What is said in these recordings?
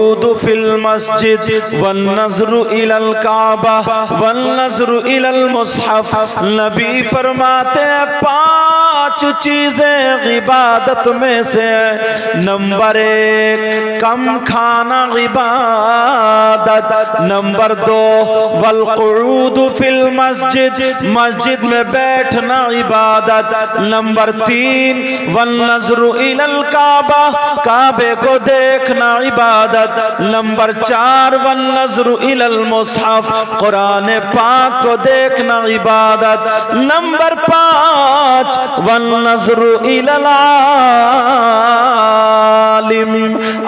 क़ुऊदु fill मस्जिद one नज़्रु इलल काबा one नज़्रु इलल मुस्हफ़। नबी फरमाते हैं 5 चीजें इबादत में से है। नंबर 1 कम खाना इबादत। नंबर 2 वल क़ुऊदु फ़िल मस्जिद, मस्जिद में बैठना इबादत। नंबर 3 वन नज़्रु इलल काबा, काबे को देखना इबादत। नंबर 4 वन नज़्रु इलल मुस्हफ़, कुरान पाक को देखना इबादत। नंबर 5 वन नज़्रु इलल आलिम,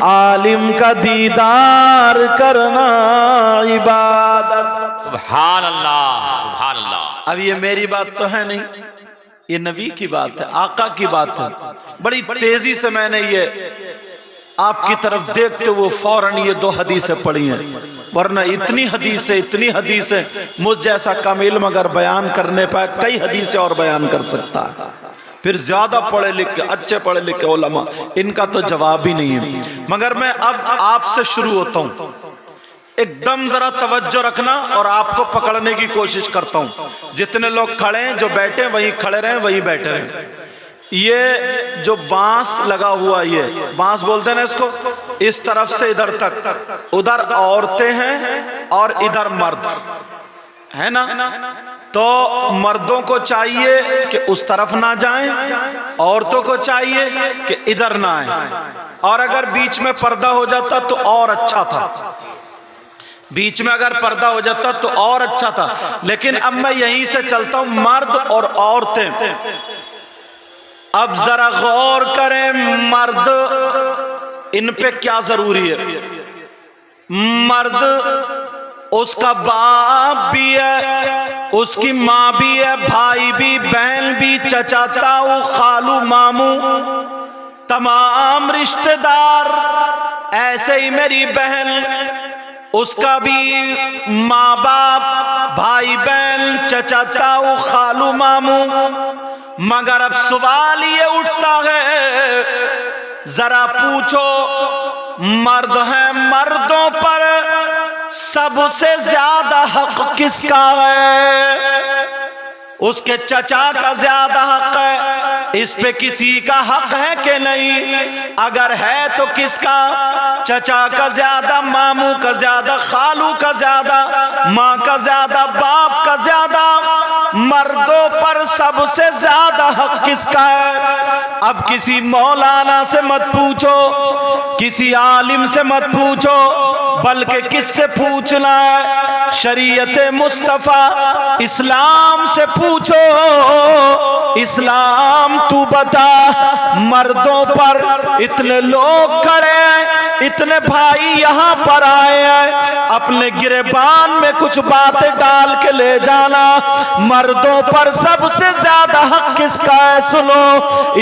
आलिम का दीदार करना इबादत। सुभान अल्लाह, सुभान अल्लाह। अब ये मेरी बात तो है नहीं, ये नबी की बात है, आका की बात है। बड़ी तेजी से मैंने ये आपकी तरफ देखते हुए फौरन ये 2 हदीसें पढ़ी हैं, वरना इतनी हदीसें मुझ जैसा कम इल्म अगर बयान करने पाए कई हदीसें और बयान कर सकता है। फिर ज्यादा पढ़े लिखे अच्छे पढ़े लिखे उलमा, इनका तो जवाब ही नहीं है। मगर मैं अब आपसे शुरू होता हूँ, एकदम जरा तवज्जो रखना और आपको पकड़ने की कोशिश करता हूं। जितने लोग खड़े हैं, जो बैठे वहीं खड़े रहें, वहीं बैठे रहें। ये जो बांस लगा हुआ, ये बांस बोलते हैं ना इसको, इस तरफ से इधर तक, उधर औरतें हैं और इधर मर्द है ना। तो मर्दों को चाहिए कि उस तरफ ना जाएं, औरतों को चाहिए कि इधर ना आए। और अगर बीच में पर्दा हो जाता तो और अच्छा था, बीच में अगर पर्दा हो जाता तो और अच्छा था। लेकिन अब मैं यहीं से चलता हूं, मर्द और औरतें। अब जरा गौर करें, मर्द इन पे क्या जरूरी है। मर्द उसका बाप भी है, उसकी माँ भी है, भाई भी, बहन भी, चचा ताऊ खालू मामू, तमाम रिश्तेदार। ऐसे ही मेरी बहन, उसका भी माँ बाप, भाई बहन, चचा ताऊ खालू मामू। मगर अब सवाल ये उठता है, जरा पूछो मर्द हैं, मर्दों पर सबसे ज्यादा हक किसका है? उसके चचा का ज्यादा हक है, इस पे किसी का हक है कि नहीं? अगर है तो किसका? चचा का ज्यादा, मामू का ज्यादा, खालू का ज्यादा, माँ का ज्यादा, बाप का ज्यादा। मर्दों पर सबसे ज्यादा हक किसका है? अब किसी मौलाना से मत पूछो, किसी आलिम से मत पूछो, बल्कि किससे पूछना है? शरीयत मुस्तफा इस्लाम से पूछो। इस्लाम तू बता, मर्दों पर इतने लोग खड़े हैं, इतने भाई यहाँ पर आए हैं, अपने गिरेबान में कुछ बातें डाल के ले जाना। मर्दों पर सबसे ज्यादा हक किसका है? सुनो,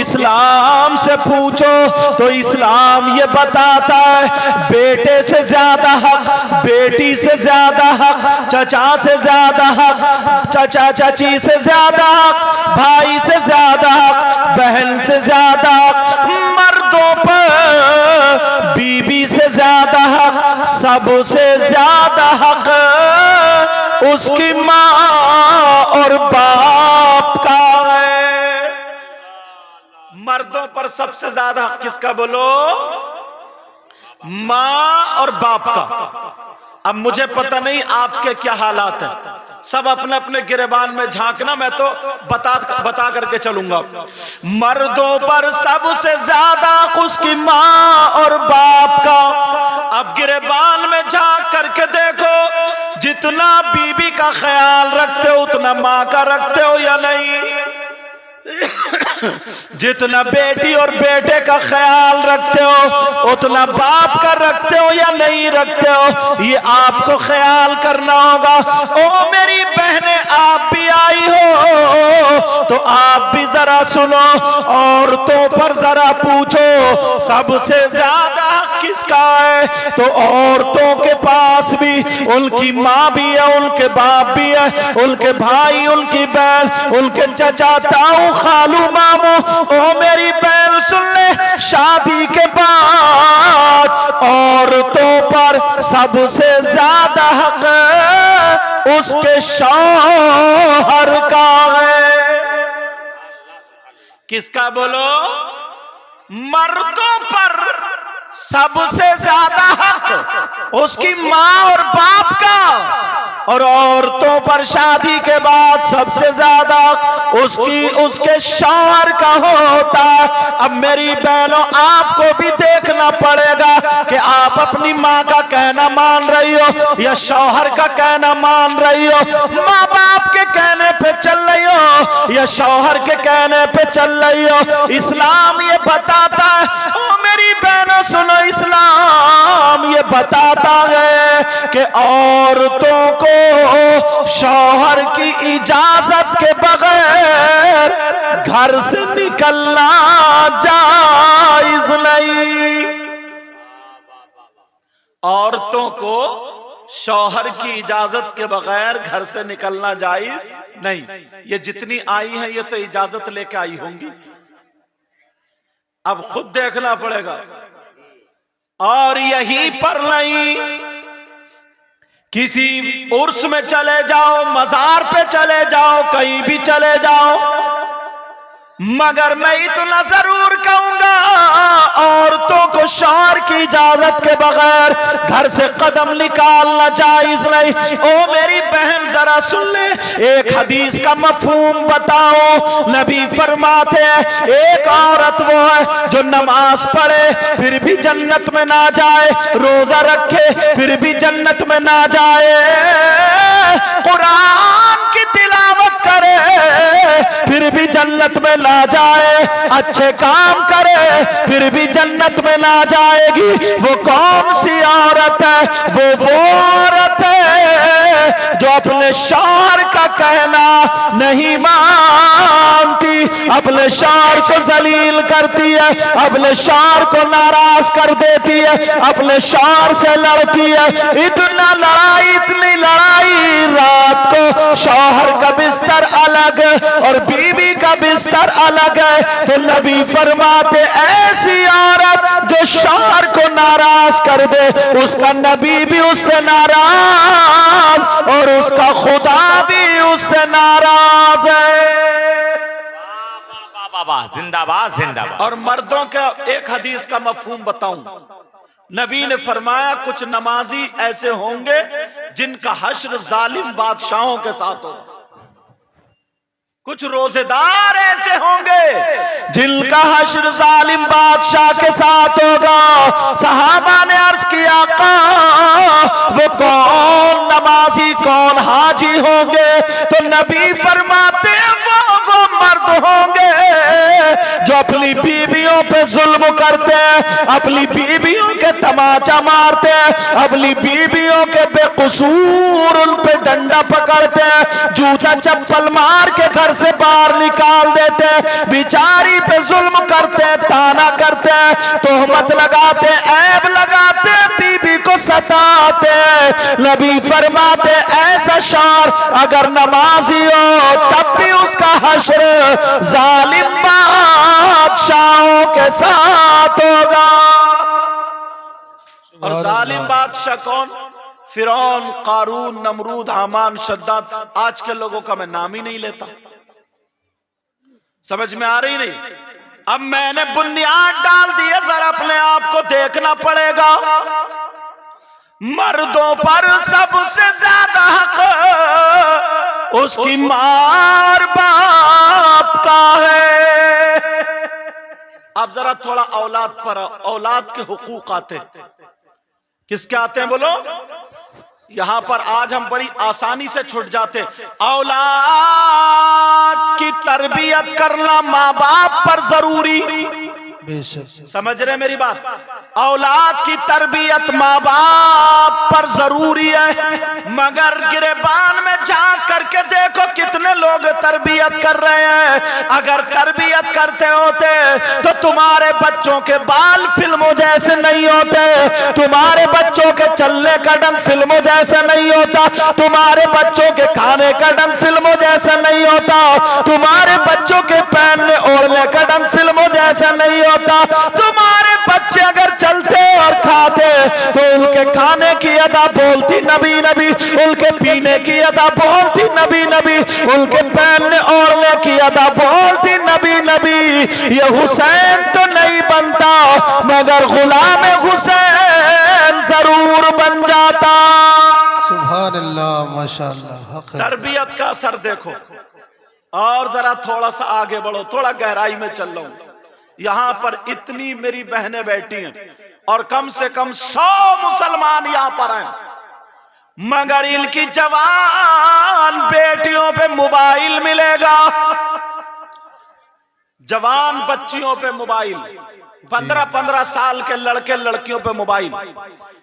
इस्लाम से पूछो तो इस्लाम ये बताता है बेटे से ज्यादा हक, बेटी से ज्यादा हक, चचा से ज्यादा हक, चचा चाची से ज्यादा हक, भाई से ज्यादा हक, बहन से ज्यादा हक। मर्दों पर बीबी से ज्यादा हक, सबसे ज्यादा हक उसकी माँ और बाप का है। मर्दों पर सबसे ज्यादा हक किसका? बोलो, माँ और बाप का। अब मुझे पता नहीं आपके क्या हालात हैं, सब अपने अपने गिरेबान में झांकना, मैं तो बता करके चलूंगा। मर्दों पर सबसे ज्यादा उसकी माँ और बाप का। अब गिरेबान में झांक करके देखो, जितना बीबी का ख्याल रखते हो उतना माँ का रखते हो या नहीं? जितना बेटी और बेटे का ख्याल रखते हो उतना बाप का रखते हो या नहीं रखते हो? ये आपको ख्याल करना होगा। ओ मेरी बहनें, आप भी आई हो तो आप भी जरा सुनो, औरतों पर जरा पूछो सबसे ज्यादा किसका है? तो औरतों के पास भी उनकी माँ भी है, उनके बाप भी है, उनके भाई, उनकी बहन, उनके चचा ताऊ खालू मामू। ओ मेरी बहन सुन ले, शादी के बाद औरतों पर सबसे ज्यादा हक उसके शौहर का है। किसका बोलो? मर्दों पर सबसे ज्यादा हक उसकी माँ और बाप का, और औरतों पर शादी के बाद सबसे ज्यादा उसके शौहर का होता। अब मेरी बहनों, आपको भी देखना पड़ेगा कि आप अपनी माँ का कहना मान रही हो या शौहर का कहना मान रही हो, माँ बाप के कहने पे चल रही हो या शौहर के कहने पे चल रही हो। इस्लाम ये बताता है, ओ मेरी बहनों सुनो, इस्लाम ये बताता है कि औरतों को शौहर की इजाजत के बगैर घर से निकलना जायज नहीं। औरतों को शौहर की इजाजत के बगैर घर से निकलना जायज नहीं। ये जितनी आई हैं ये तो इजाजत लेके आई होंगी, अब खुद देखना पड़ेगा। और यहीं पर नहीं, किसी उर्स में चले जाओ, मजार पे चले जाओ, कहीं भी चले जाओ, मगर मैं इतना जरूर कहूंगा, औरतों को शौहर की इजाजत के बगैर घर से कदम निकालना जायज नहीं। ओ मेरी बहन जरा सुन ले, एक हदीस का मफहूम बताओ। नबी फरमाते हैं एक औरत वो है जो नमाज पढ़े फिर भी जन्नत में ना जाए, रोजा रखे फिर भी जन्नत में ना जाए, कुरान की तिलावत करे फिर भी जन्नत में ना जाए, अच्छे काम करे फिर भी जन्नत में ना जाएगी। वो कौन सी औरत है? वो औरत है जो अपने शौहर का कहना नहीं मानती, अपने शौहर को जलील करती है, अपने शौहर को नाराज कर देती है, अपने शौहर से लड़ती है। इतना लड़ाई, इतनी लड़ाई, रात को शौहर का बिस्तर अलग और बीवी का बिस्तर अलग है। तो नबी फरमाते ऐसी औरत जो शौहर को नाराज कर दे, उसका नबी भी उससे नाराज और उसका खुदा भी उससे नाराज है। बाबा जिंदाबाद जिंदाबाद। और मर्दों का एक हदीस का मफहूम बताऊं, नबी ने फरमाया कुछ नमाजी ऐसे होंगे जिनका हश्र जालिम बादशाहों के साथ होगा, कुछ रोजेदार ऐसे होंगे जिनका हश्र जालिम बादशाह के साथ होगा। सहाबा ने अर्ज किया वो कौन नमाजी, कौन हाजी होंगे? तो नबी फरमाते वो मर्द होंगे जो अपनी बीवियों पे जुल्म करते हैं, अपनी बीवियों के तमाचा मारते हैं, अपनी बीवियों के बेकसूर उन पे डंडा पकड़ते हैं, जूता चप्पल मार के घर से बाहर निकाल देते हैं, बिचारी पे जुल्म करते हैं, ताना करते हैं, तोहमत लगाते हैं, ऐब लगाते हैं, बीबी को सताते हैं। नबी फरमाते ऐसा शौहर अगर नमाजी हो तब भी उसका हश्र जालिम बादशाहों के साथ होगा। और जालिम बादशाह कौन? फिरौन, कारून, नमरूद, हामान, शद्दाद। आज के लोगों का मैं नाम ही नहीं लेता, समझ में आ रही नहीं। अब मैंने बुनियाद डाल दी है, जरा अपने आप को देखना पड़ेगा। मर्दों पर सबसे ज्यादा हक उसकी माँ और बाप का है। अब जरा थोड़ा औलाद पर, औलाद के हुकूक आते हैं। किसके आते हैं बोलो? यहां पर आज हम बड़ी आसानी से छुट जाते। औलाद की तरबियत करना माँ बाप पर जरूरी, समझ रहे मेरी बात? औलाद की तरबियत माँ बाप पर जरूरी है, मगर गिरेबान में जा करके देखो कितने लोग तरबियत कर रहे हैं। अगर तरबियत करते होते तो तुम्हारे बच्चों के बाल फिल्मों जैसे नहीं होते, तुम्हारे बच्चों के चलने का ढंग फिल्मों जैसा नहीं होता, तुम्हारे बच्चों के खाने का ढंग फिल्मों जैसा नहीं होता, तुम्हारे बच्चों के पहनने ओढ़ने का ढंग फिल्मों जैसा नहीं होता, तुम्हारे बच्चे अगर चलते और खाते तो उनके खाने की अदा बोलती नबी नबी, उनके पीने की अदा बोलती नबी नबी, उनके पहनने ओढ़ने की अदा बोलती नबी नबी। ये हुसैन तो नहीं बनता मगर गुलाम हुसैन जरूर बन जाता। सुभान अल्लाह, माशाअल्लाह। हक है। तरबियत का असर देखो। और जरा थोड़ा सा आगे बढ़ो, थोड़ा गहराई में चल रहा हूं। यहां पर इतनी मेरी बहनें बैठी हैं और कम से कम 100 मुसलमान यहां पर हैं, मगर इनकी जवान बेटियों पे मोबाइल मिलेगा, जवान बच्चियों पे मोबाइल, 15-15 साल के लड़के लड़कियों पे मोबाइल।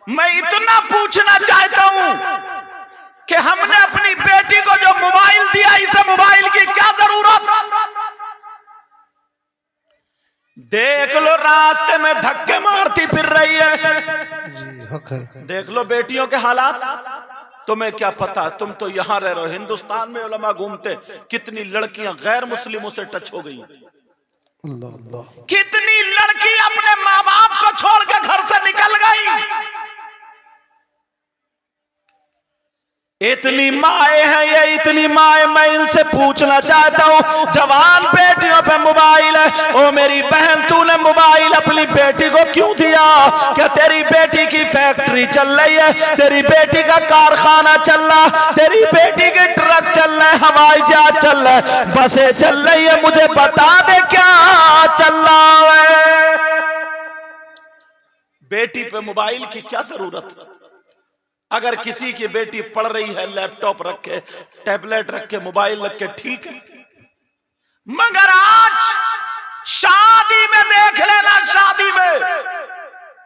मैं इतना पूछना चाहता हूं कि हमने अपनी बेटी को जो मोबाइल दिया, इसे मोबाइल की क्या जरूरत? देख लो रास्ते में धक्के मारती फिर रही है। जी, हक है। देख लो बेटियों के हालात। तुम्हें क्या पता, तुम तो यहां रह रहे हो। हिंदुस्तान में उलमा घूमते, कितनी लड़कियां गैर मुस्लिमों से टच हो गई, अल्लाह अल्लाह। कितनी लड़की अपने माँ बाप को छोड़ के घर से निकल गई। इतनी माए हैं ये, इतनी माए। मैं इनसे पूछना चाहता हूँ, जवान बेटियों पे मोबाइल है। ओ मेरी बहन, तूने मोबाइल अपनी बेटी को क्यों दिया? क्या तेरी बेटी की फैक्ट्री चल रही है, तेरी बेटी का कारखाना चल रहा, तेरी बेटी के ट्रक चल रहे, हवाई जहाज चल रहा है, बसें चल रही है? मुझे बता दे क्या चल रहा है। बेटी पे मोबाइल की क्या जरूरत है? अगर किसी की बेटी पढ़ रही है, लैपटॉप रखे, टैबलेट रखे, मोबाइल रखे, ठीक है, मगर आज शादी में देख लेना, शादी में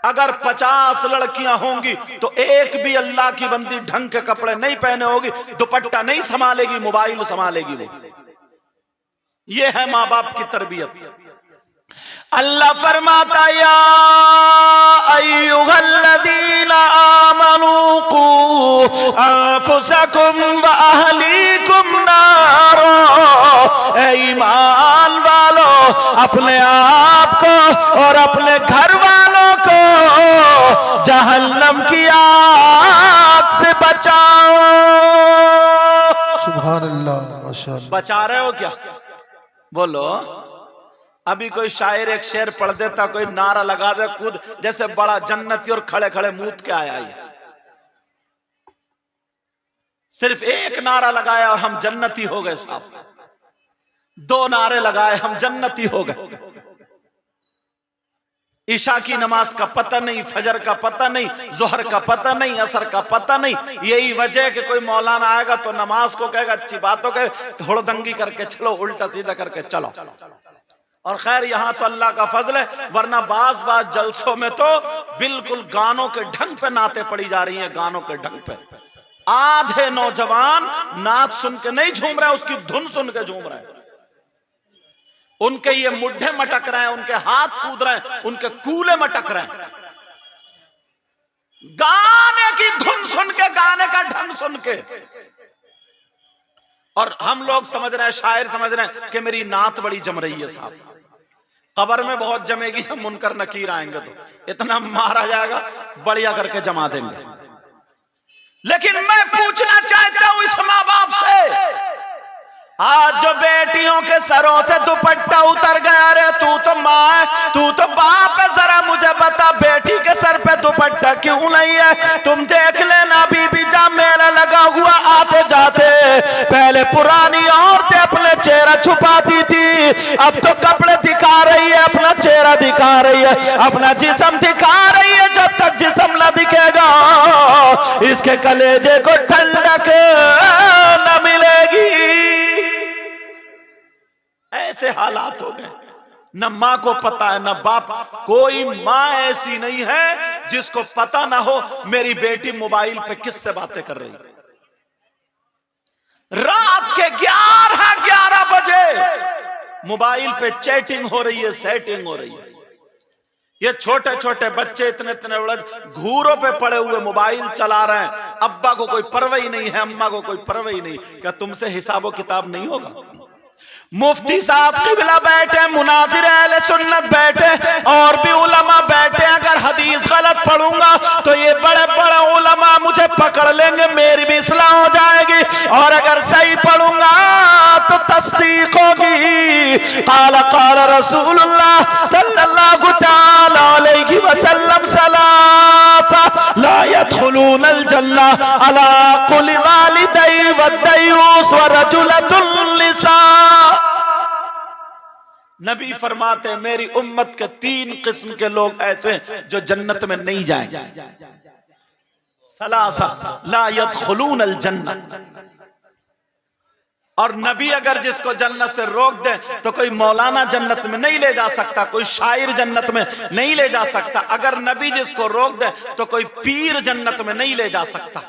अगर 50 लड़कियां होंगी तो एक भी अल्लाह की बंदी ढंग के कपड़े नहीं पहने होगी, दुपट्टा नहीं संभालेगी, मोबाइल संभालेगी वो। ये है माँ बाप की तरबियत। अल्लाह फरमाता, या अय्युहल्लज़ीना आमनू कू अनफुसकुम व अहलीकुम नारा। ऐ ईमान वालों, अपने आप को और अपने घर वालों को जहन्नम की आग से बचाओ। सुभान अल्लाह, माशाअल्लाह। बचा रहे हो क्या? बोलो। अभी कोई शायर एक शेर पढ़ देता, कोई नारा लगा दे कूद, जैसे बड़ा जन्नती और खड़े खड़े मूत के आया है। सिर्फ एक नारा लगाया और हम जन्नती हो गए साहब। 2 नारे लगाए, हम जन्नती हो गए। ईशा की नमाज का पता नहीं, फजर का पता नहीं, जोहर का पता नहीं, असर का पता नहीं। यही वजह कि कोई मौलाना आएगा तो नमाज को कहेगा अच्छी बातों के हुड़दंगी करके चलो, उल्टा सीधा करके चलो। और खैर यहाँ तो अल्लाह का फजल है, वरना बाज जलसों में तो बिल्कुल गानों के ढंग पे नाते पड़ी जा रही हैं, गानों के ढंग पे। आधे नौजवान नात सुन के नहीं झूम रहे, उसकी धुन सुन के झूम रहे हैं। उनके ये मुड्ढे मटक रहे हैं, उनके हाथ कूद रहे हैं, उनके कूले मटक रहे हैं, गाने की धुन सुन के, गाने का ढंग सुन के। और हम लोग समझ रहे हैं, शायर समझ रहे हैं कि मेरी नात बड़ी जम रही है साहब। कब्र में बहुत जमेगी, जब मुनकर नकीर आएंगे तो इतना मारा जाएगा, बढ़िया करके जमा देंगे। लेकिन मैं पूछना चाहता हूं इस माँ बाप से, आज जो बेटियों के सरों से दुपट्टा उतर गया, रे तू तो माँ है, तू तो बाप है, जरा मुझे बता बेटी के सर पे दुपट्टा क्यों नहीं है? तुम देख लेना, बीबी जा मेला लगा हुआ, आते जाते पहले पुरानी औरतें अपने चेहरा छुपाती थी, अब तो कपड़े दिखा रही है, अपना चेहरा दिखा रही है, अपना जिस्म दिखा रही है। जब तक जिस्म न दिखेगा इसके कलेजे को ठंडक न मिलेगी। ऐसे हालात हो गए, न माँ को पता है न बाप। कोई माँ ऐसी नहीं है जिसको पता ना हो मेरी बेटी मोबाइल पे किससे बातें कर रही है। रात के 11 बजे मोबाइल पे चैटिंग हो रही है, सेटिंग हो रही है। ये छोटे छोटे बच्चे इतने इतने बड़े घूरों पे पड़े हुए मोबाइल चला रहे हैं। अब्बा को कोई परवाह नहीं है, अम्मा को कोई परवाह नहीं। क्या तुमसे हिसाबो किताब नहीं होगा? मुफ्ती साहब किबला बैठे, मुनाजिर अहले सुन्नत बैठे, और भी उलमा बैठे। अगर हदीस गलत पढ़ूंगा तो ये बड़े बड़े उलमा मुझे पकड़ लेंगे, मेरी भी इस्लाह हो जाएगी, और अगर सही पढ़ूंगा तो तस्दीक होगी। क़ाल क़ाल रसूलुल्लाह सल्लल्लाहु तआला अलैहि वसल्लम सलासा ला यदखुलूनल जन्नह अला कुल्लि वालिदै वद्दयूस व रजुलतुल लिसा। नबी फरमाते हैं मेरी उम्मत के 3 किस्म के लोग ऐसे जो जन्नत में नहीं जाएंगे। सलासा ला यदखुलूनल जन्नह। और नबी अगर जिसको जन्नत से रोक दे तो कोई मौलाना जन्नत में नहीं ले जा सकता, कोई शायर जन्नत में नहीं ले जा सकता। अगर नबी जिसको रोक दे तो कोई पीर जन्नत में नहीं ले जा सकता।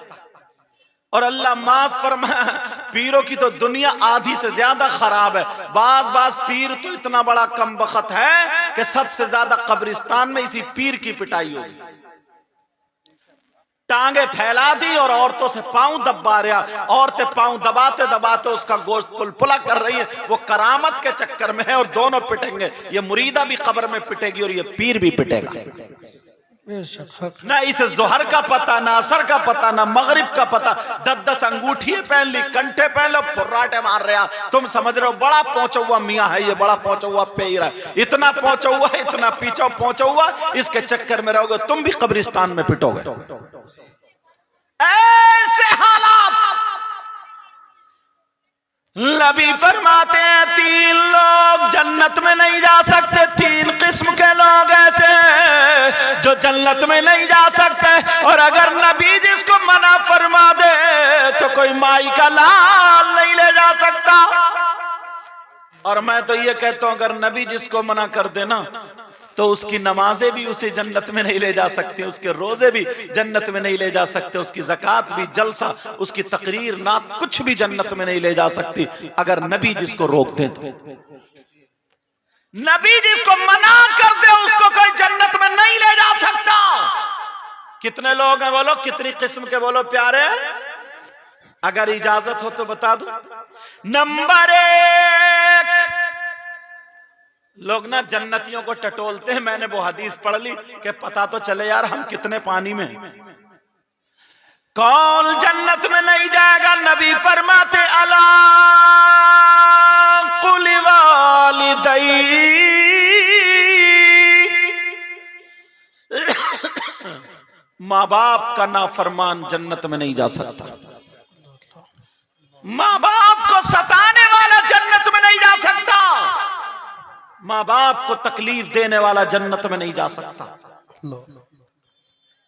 और अल्लाह माफ फरमाए, पीरों की तो दुनिया आधी से ज्यादा खराब है। बाज पीर तो इतना बड़ा कमबख्त है कि सबसे ज्यादा कब्रिस्तान में इसी पीर की पिटाई होगी। टांगे फैला दी और औरतों से पांव दबा रहा, औरतें पांव दबाते दबाते उसका गोश्त पुलपुला कर रही है। वो करामत के चक्कर में है और दोनों पिटेंगे। ये मुरीदा भी कब्र में पिटेगी और ये पीर भी पिटेगा। ना इसे जोहर का पता, ना असर का पता, ना मगरिब का पता। 10-10 अंगूठी पहन ली, कंठे पहन लो, फुर्राटे मार रहे। तुम समझ रहे हो बड़ा पहुंचा हुआ मियाँ है ये, बड़ा पहुंचा हुआ पेड़ है, इतना पहुंचा हुआ है, इतना पीछा पहुंचा हुआ। इसके चक्कर में रहोगे तुम भी कब्रिस्तान में पिटोगे। ऐसे हालात नबी फरमाते हैं 3 लोग जन्नत में नहीं जा सकते। 3 किस्म के लोग ऐसे हैं जो जन्नत में नहीं जा सकते। और अगर नबी जिसको मना फरमा दे तो कोई माई का लाल नहीं ले जा सकता। और मैं तो ये कहता हूं अगर नबी जिसको मना कर देना तो उसकी नमाजें भी उसे जन्नत में नहीं ले जा सकती, उसके रोजे भी जन्नत में नहीं ले जा सकते, उसकी ज़कात भी, जलसा, उसकी तकरीर, नात, कुछ भी जन्नत में नहीं ले जा सकती अगर नबी जिसको रोक दे तो। नबी जिसको मना कर दे उसको कोई जन्नत में नहीं ले जा सकता। कितने लोग हैं बोलो, कितनी किस्म के बोलो प्यारे? अगर इजाजत हो तो बता दो। नंबर 1, लोग ना जन्नतियों को टटोलते हैं। मैंने वो हदीस पढ़ ली कि पता तो चले यार हम कितने पानी में। कौन जन्नत में नहीं जाएगा? नबी फरमाते अला कुल्लि वालिदै, माँ बाप का नाफरमान जन्नत में नहीं जा सकता। माँ बाप को सताने वाला जन्नत में नहीं जा सकता। माँ बाप को तकलीफ देने वाला जन्नत में नहीं जा सकता।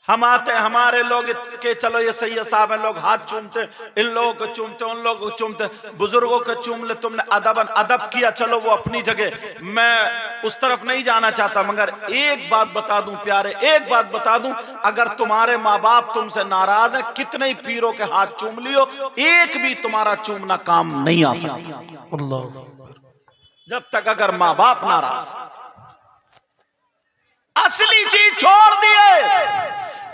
हम आते हमारे लोग के चलो ये सैयद साहब हैं, लोग हाथ चूमते, इन लोगों को चूमते, उन लोगों को चूमते, बुजुर्गों को चूम ले। तुमने अदब किया, चलो वो अपनी जगह, मैं उस तरफ नहीं जाना चाहता। मगर एक बात बता दूं प्यारे, एक बात बता दूं, अगर तुम्हारे माँ बाप तुमसे नाराज है, कितने ही पीरों के हाथ चूम लियो, एक भी तुम्हारा चूमना काम नहीं आ सकता जब तक अगर माँ बाप नाराज। असली चीज छोड़ दिए।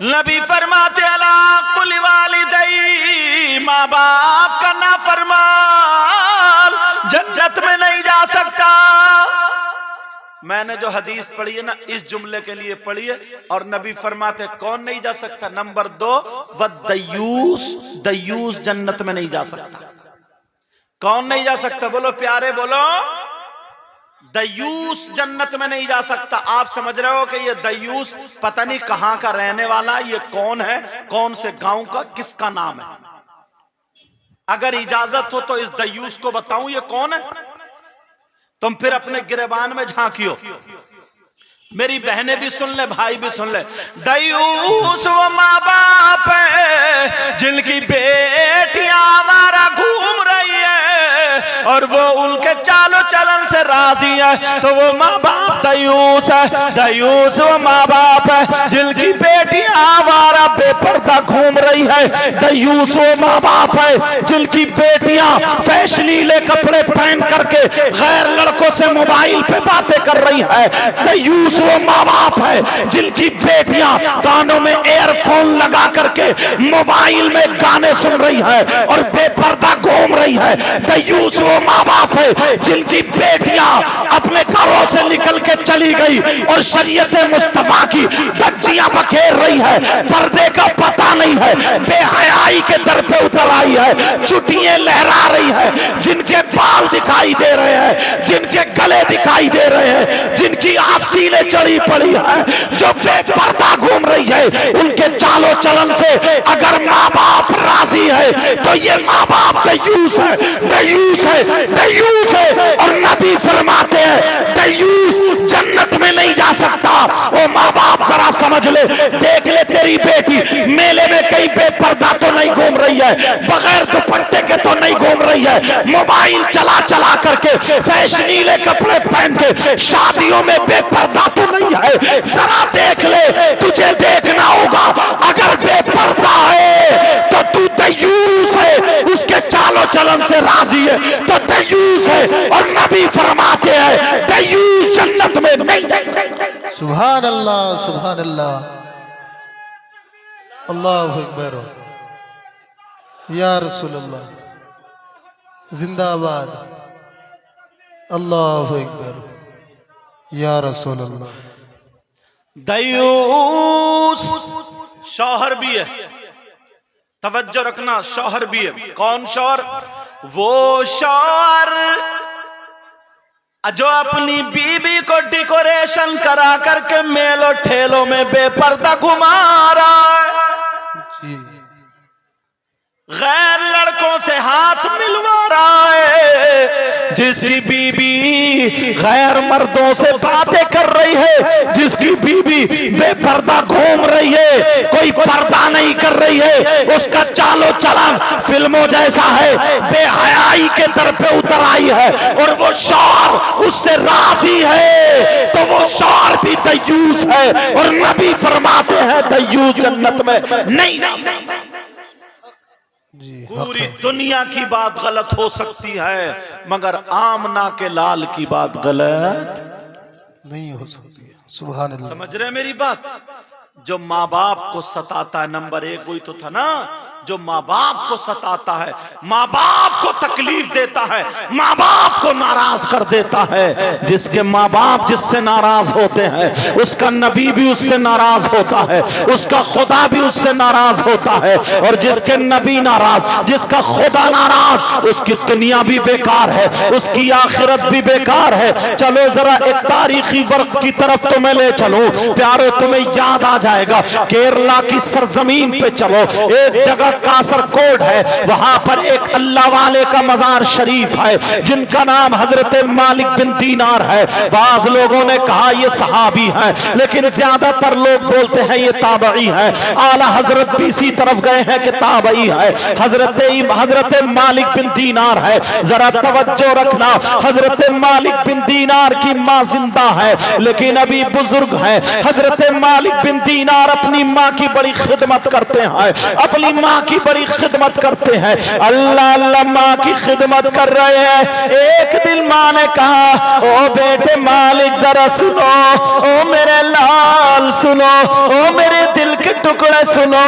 नबी फरमाते अला कुल्लि वालिदै, माँ बाप का नाफरमान जन्नत में नहीं जा सकता। मैंने जो हदीस पढ़ी है ना, इस जुमले के लिए पढ़ी है। और नबी फरमाते कौन नहीं जा सकता? नंबर 2, वद्दयूस, दयूस जन्नत में नहीं जा सकता। कौन नहीं जा सकता? बोलो प्यारे, बोलो। दयूस जन्नत में नहीं जा सकता। आप समझ रहे हो कि ये दयूस पता नहीं कहां का रहने वाला, ये कौन है, कौन से गांव का, किसका नाम है? अगर इजाजत हो तो इस दयूस को बताऊं ये कौन है? तुम फिर अपने गिरबान में झांकियो। मेरी बहनें भी सुन ले, भाई भी सुन ले। दयूस वो माँ बाप है जिनकी बेटियां हमारा घूम रही है और वो उनके चालों चालो चलन से राजी है तो वो माँ बाप दयूस है। दयूस वो माँ बाप है जिनकी बेटियां आवारा बेपर्दा घूम रही है। दयूस वो माँ बाप है जिनकी बेटियां फैशनीले कपड़े पहन करके गैर लड़कों से मोबाइल पे बातें कर रही है। दयूस वो माँ बाप है जिनकी बेटियां कानों में एयरफोन लगा करके मोबाइल में गाने सुन रही है और बेपर्दा घूम रही है। दयूस वो माँ बाप है जिनकी बेटियां अपने घरों से निकल के चली गई और शरीयत मुस्तफा की धज्जियां बखेर रही है, पर्दे का पता नहीं है, बेहयाई के दर पे उतर आई है, चुटियां लहरा रही है, जिनके बाल दिखाई दे रहे हैं, जिनके गले दिखाई दे रहे हैं, जिनकी आस्तीनें चढ़ी पड़ी है, जो बेपर्दा घूम रही है, उनके चालो चलन से अगर माँ बाप राजी है तो ये माँ बाप दयूस है, दयूस है, दयूस है। और नबी फरमाते हैं दयूस जन्नत में नहीं जा सकता। वो माँ बाप जरा समझ ले, देख ले तेरी बेटी मेले में कहीं बेपर्दा तो नहीं घूम रही है, बगैर दुपट्टे के तो नहीं घूम रही है, मोबाइल चला चला करके फैशनीले कपड़े पहन के शादियों में बेपर्दा तो नहीं है। जरा देख ले, तुझे देखना होगा। अगर बेपर्दा है तो तू दयूस है, उसके चालो चलन से राजी है तो दयूस है। और नबी फरमाते हैं दयूस जन्नत में नहीं जाएगा। सुभान अल्लाह, सुभान अल्लाह, अल्लाहु अकबर, या रसूल अल्लाह, जिंदाबाद, अल्लाहु अकबर, या रसूल अल्लाह। दयूस शौहर भी है, तवज्जो रखना, शौहर भी है। कौन शौहर? वो शौहर जो अपनी बीबी को डेकोरेशन करा करके मेलो ठेलों में बेपर्दा घुमा रहा है, जी, गैर लड़कों से हाथ मिलवा रहा है, जिसकी बीबी गैर मर्दों से बातें कर रही है, जिसकी बीबी बेपर्दा घूम रही है, कोई पर्दा नहीं कर रही है, उसका चालो चलन फिल्मों जैसा है, बेहयाई के दर पे उतर आई है और वो शौहर उससे राजी है तो वो शौहर भी दयूस है। और नबी फरमाते हैं दयूस जन्नत में नहीं जा सकता। जी, पूरी दुनिया की बात गलत हो सकती है मगर आमना के लाल की बात गलत नहीं हो सकती है। सुभान अल्लाह। समझ रहे हैं मेरी बात? जो माँ बाप को सताता है, नंबर एक वही तो था ना, जो माँ बाप को सताता है, माँ बाप को तकलीफ देता है, माँ बाप को नाराज कर देता है, जिसके माँ बाप जिससे नाराज होते हैं उसका नबी भी उससे नाराज होता है, उसका खुदा भी उससे नाराज होता है। और जिसके नबी नाराज, जिसका खुदा नाराज, उसकी दुनिया भी बेकार है, उसकी आखिरत भी बेकार है। चलो जरा एक तारीखी वर्क की तरफ तुम्हें ले चलो प्यारो, तुम्हें याद आ जाएगा। केरला की सरजमीन पे चलो, एक जगह कासरकोड है, वहां पर एक अल्लाह वाले का मजार शरीफ है जिनका नाम हजरत मालिक बिन दीनार है। बाज लोगों ने कहा ये सहाबी है, लेकिन ज्यादातर लोग बोलते हैं ये ताबई है। आला हजरत भी इसी तरफ गए हैं कि ताबई है। हजरत मालिक बिन दीनार है। जरा तवज्जो रखना, हजरत मालिक बिन दीनार की माँ जिंदा है लेकिन अभी बुजुर्ग है। हजरत मालिक बिन दीनार अपनी माँ की बड़ी खिदमत करते हैं, अपनी माँ की बड़ी खिदमत करते हैं। अल्लाह अल्लाह, माँ की खिदमत कर रहे हैं। एक दिन माँ ने कहा, ओ बेटे मालिक जरा सुनो, ओ मेरे लाल सुनो, ओ मेरे दिल के टुकड़े सुनो,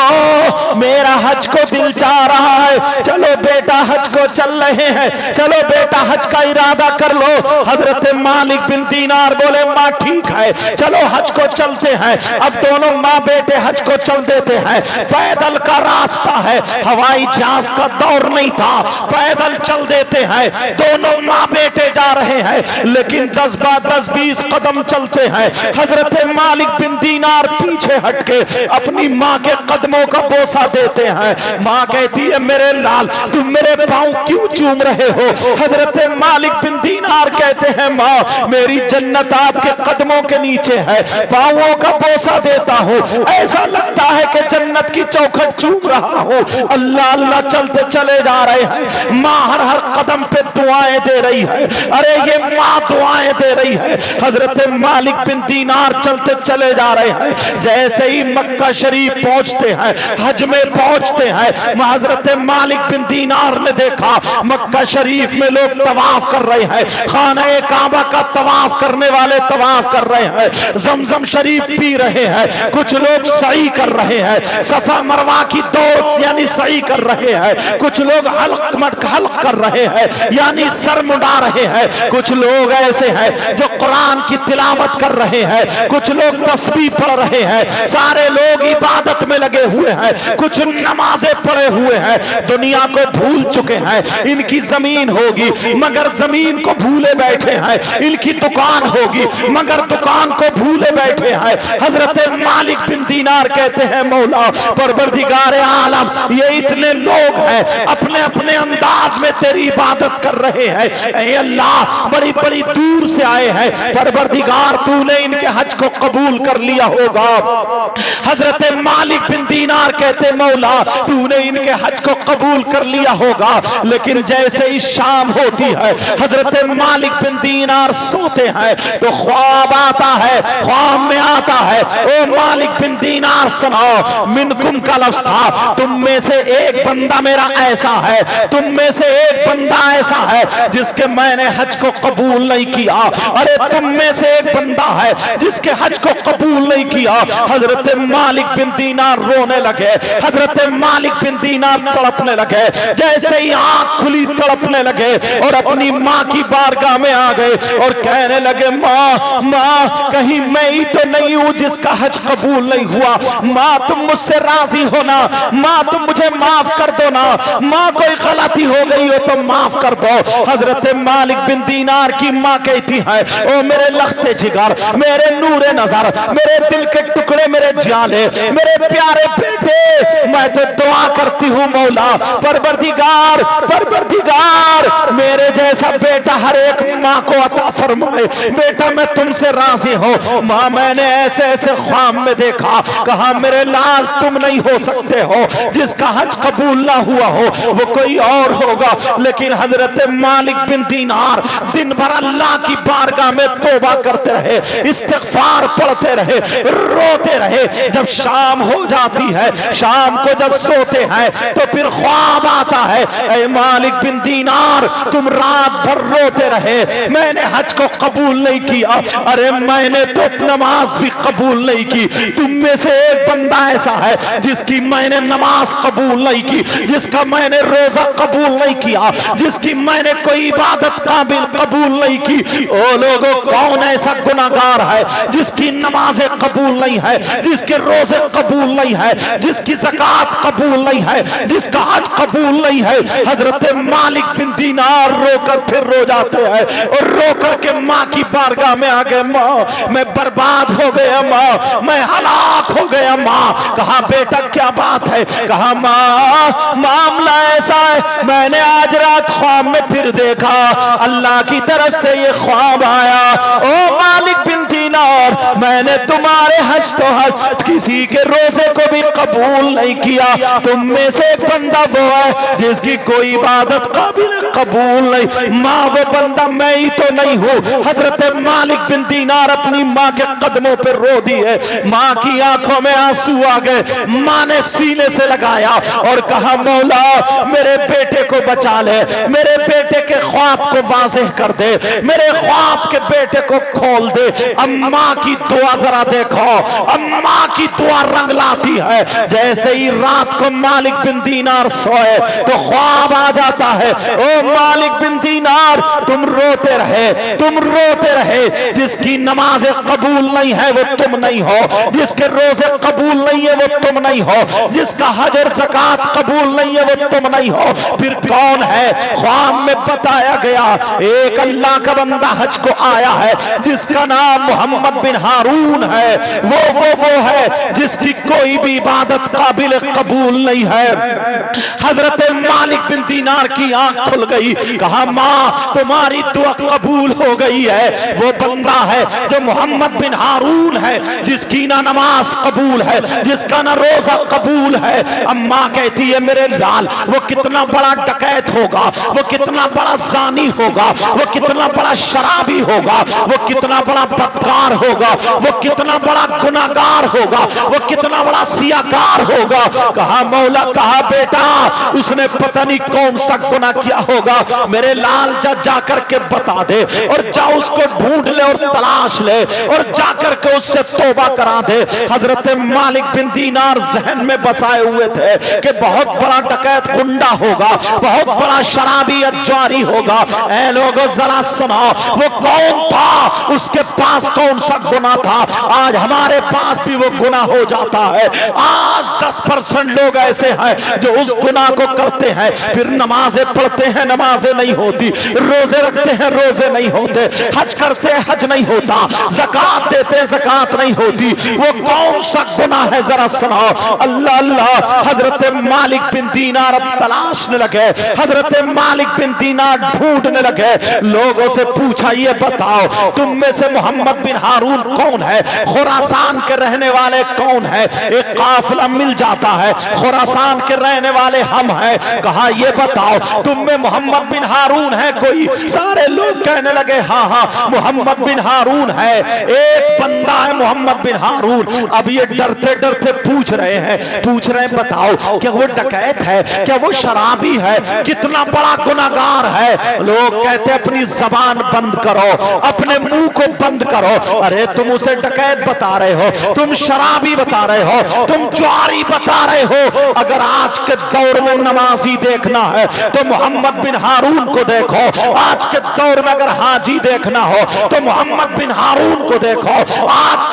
मेरा हज को दिल चाह रहा है, चलो बेटा हज को चल रहे हैं, चलो बेटा हज का इरादा कर लो। हजरत मालिक बिन दीनार बोले माँ ठीक है, चलो हज को चलते हैं। अब दोनों माँ बेटे हज को चल देते हैं। पैदल का रास्ता है, हवाई जहाज का दौर नहीं था, पैदल चल देते हैं। दोनों माँ बेटे जा रहे हैं लेकिन 10-20 कदम चलते हैं। हजरत मालिक बिन दीनार पीछे हटके अपनी माँ के कदमों का बोसा देते हैं। माँ कहती है मेरे लाल तुम मेरे पाँव क्यों चूम रहे हो? हजरत मालिक बिन दीनार कहते हैं माँ मेरी जन्नत आपके कदमों के नीचे है, पाँवों का बोसा देता हूँ, ऐसा लगता है कि जन्नत की चौखट चूम रहा हूँ। हूँ। अल्लाह अल्लाह चलते चले जा रहे हैं। माँ हर हर कदम पे दुआएं दे रही है। अरे ये माँ दुआएं दे रही है। हजरत मालिक बिन दीनार चलते चले जा रहे हैं। जैसे ही मक्का शरीफ पहुंचते हैं, हज में पहुंचते हैं, हजरत मालिक बिन दीनार ने देखा मक्का शरीफ में लोग तवाफ कर रहे हैं। खाना काबा का तवाफ करने वाले तवाफ कर रहे हैं। जमजम शरीफ पी रहे हैं। कुछ लोग सही कर रहे हैं। सफा मरवा की दौड़ यानी सही कर रहे हैं। कुछ लोग हल्क कर रहे हैं यानी सर मुड़ा रहे हैं। कुछ लोग ऐसे हैं जो कुरान की तिलावत कर रहे हैं। कुछ लोग तस्बीह पढ़ रहे हैं। सारे लोग इबादत में लगे हुए हैं। कुछ नमाजें पढ़े हुए हैं। दुनिया को भूल चुके हैं। इनकी जमीन होगी मगर जमीन को भूले बैठे हैं। इनकी दुकान होगी मगर दुकान को भूले बैठे हैं। हजरत मालिक बिन दीनार कहते हैं मौला परवरदिगार आलम, ये इतने लोग हैं अपने अपने अंदाज में तेरी इबादत कर रहे हैं। ऐ अल्लाह बड़ी बड़ी दूर से आए हैं। परवरदिगार तूने इनके हज को कबूल कर लिया होगा। हजरत मालिक बिन दीनार कहते मौला तूने इनके हज को कबूल कर लिया होगा। लेकिन जैसे ही शाम होती है हजरत मालिक बिन दीनार सोते हैं तो ख्वाब आता है। ख्वाब में आता है ओ मालिक बिन दीनार सुनो, मिनकुम का लफ्ज था, तुम में से एक बंदा मेरा ऐसा है, तुम में से एक बंदा ऐसा है जिसके मैंने हज को कबूल नहीं किया। अरे तुम में से एक बंदा है जिसके हज को कबूल नहीं किया। हजरत मालिक बिन दीनार रोने लगे। हजरत मालिक बिन दीनार तड़पने लगे। जैसे ही आंख खुली तड़पने लगे और अपनी माँ की बारगाह में आ गए और कहने लगे माँ माँ कहीं मैं ही तो नहीं हूँ जिसका हज कबूल नहीं हुआ। माँ तुम मुझसे राजी हो ना, माँ तुम मुझे माफ कर दो ना, माँ कोई गलती हो गई हो तो माफ कर दो। हजरत मालिक बिन दीनार की माँ कहती है ओ मेरे लखते जिगर, मेरे नूरे नजर, मेरे दिल के टुकड़े, मेरे जाने, मेरे प्यारे बेटे, मैं तो दुआ करती हूँ मौला परवरदिगार परवरदिगार मेरे जैसा बेटा हर एक माँ को अता फरमाए। बेटा मैं तुमसे राजी हूँ। माँ मैंने ऐसे ऐसे ख्वाब में देखा, कहा मेरे लाल तुम नहीं हो सकते हो, जिसका हज कबूल ना हुआ हो वो कोई और होगा। लेकिन हजरत मालिक बिन दीनार दिन भर अल्लाह की बारगाह में तौबा करते रहे, इस्तिगफार पढ़ते रहे, रोते रहे। जब शाम हो जाती है, शाम को जब सोते हैं तो फिर ख्वाब आता है ऐ मालिक बिन दीनार तुम रात भर रोते रहे, मैंने हज को कबूल नहीं किया। अरे मैंने तो नमाज भी कबूल नहीं की। तुम में से एक बंदा ऐसा है जिसकी मैंने नमाज कबूल नहीं की, जिसका मैंने रोजा कबूल नहीं किया, जिसकी मैंने कोई इबादत काबिल कबूल नहीं की। ओ लोगों कौन ऐसा गुनाहगार है जिसकी नमाजें कबूल नहीं है, जिसके रोजे कबूल नहीं है, जिसकी ज़कात कबूल नहीं है, जिसका हज कबूल नहीं है। हजरत मालिक बिन दीनार रोकर फिर रो जाते हैं और रोकर के माँ की बारगाह में आ गए, माँ मैं बर्बाद हो गया, माँ मैं हलाक हो गया। माँ कहा बेटा क्या बात है? कहा माँ मामला ऐसा है, मैंने आज रात ख्वाब में फिर देखा, अल्लाह की तरफ से ये ख्वाब आया ओ मालिक बिन दीनार मैंने तुम्हारे हज तो हज किसी के रोजे को भी कबूल नहीं किया। तुम में से एक बंदा वो है जिसकी कोई इबादत काबिल कबूल नहीं। माँ वो बंदा मैं ही तो नहीं हूँ। हजरत मालिक बिन दीनार अपनी माँ के कदमों पर रो दिए। माँ की आंखों में आंसू आ गए। माँ ने सीने से लगाया और कहा मौला मेरे बेटे को बचा ले, मेरे बेटे के ख्वाब को वाज़ेह कर दे, मेरे ख्वाब के बेटे को खोल दे। अम्मा की दुआ जरा देखो, अम्मा की दुआ रंग लाती है। जैसे ही रात को मालिक बिन दीनार सोए तो ख्वाब आ जाता है ओ मालिक बिन दीनार तुम रोते रहे, तुम रोते रहे। जिसकी नमाजें कबूल नहीं है वो तुम नहीं हो, जिसके रोजे कबूल नहीं है वो तुम नहीं हो, जिसका हज और ज़कात कबूल नहीं है वो तुम नहीं हो। फिर कौन है? ख्वाब में बताया गया एक अल्लाह का बंदा हज को आया है जिसका नाम मोहम्मद मोहम्मद बिन हारून है वो है जिसकी कोई भी इबादत काबिल कबूल नहीं है। हजरत मालिक बिन दीनार की आंख खुल गई, कहा माँ तुम्हारी दुआ कबूल हो गई है। वो बंदा है जो मोहम्मद बिन हारून है, जिसकी ना नमाज कबूल है, जिसका ना रोजा कबूल है। अम्मा कहती है मेरे लाल वो कितना बड़ा डकैत होगा, वो कितना बड़ा जानी होगा, वो कितना बड़ा शराबी होगा, वो कितना बड़ा बदकार होगा, वो कितना बड़ा गुनाहगार होगा, वो कितना बड़ा सियाकार होगा। कहा मौला, कहा बेटा उसने पता नहीं कौन सा गुनाह किया होगा, मेरे लाल जा करके बता दे और जा उसको ढूंढ ले और तलाश ले और जाकर के उससे तौबा करा दे। हजरत मालिक बिन दीनार जहन में बसाए हुए थे कि बहुत बड़ा डकैत गुंडा होगा, बहुत बड़ा शराबी अज्वारी होगा। ऐ लोगों जरा सुनो, वो कौन था, उसके पास कौन सा गुनाह था। आज हमारे पास भी वो गुनाह हो जाता है। आज 10% लोग ऐसे हैं जो उस गुनाह को करते हैं, फिर नमाजें पढ़ते हैं, नमाजें नहीं होती, रोजे रखते हैं, रोजे नहीं होते, हज करते हैं, हज नहीं होता, ज़कात देते हैं, ज़कात नहीं होती। वो कौन सा गुनाह है जरा सुनाओ। अल्लाह अल्लाह। हजरत मालिक बिन दीनार अब तलाशने लगे, हजरत मालिक बिन दीनार ढूंढने लगे। लोगों से पूछा ये बताओ तुम में से मोहम्मद बिन हारून कौन है, खुरासान के रहने वाले कौन है। एक काफिला मिल जाता है, खुरासान के रहने वाले हम हैं। कहा ये बताओ तुम में मोहम्मद बिन हारून है कोई। सारे लोग कहने लगे हाँ हाँ मोहम्मद बिन हारून है, एक बंदा है मोहम्मद बिन हारून। अब ये डरते डरते पूछ रहे हैं बताओ क्या वो डकैत है, क्या वो शराबी है, कितना बड़ा गुनाहगार है। लोग कहते अपनी जबान बंद करो, अपने मुंह को बंद करो। अरे तुम उसे डकैत बता रहे हो, तुम शराबी बता रहे हो, तुम ज्वारी बता रहे हो। अगर आज के दौर में नमाजी देखना है तो मोहम्मद बिन हारून को देखो, आज के दौर में अगर हाजी देखना हो तो मोहम्मद बिन हारून को देखो, आज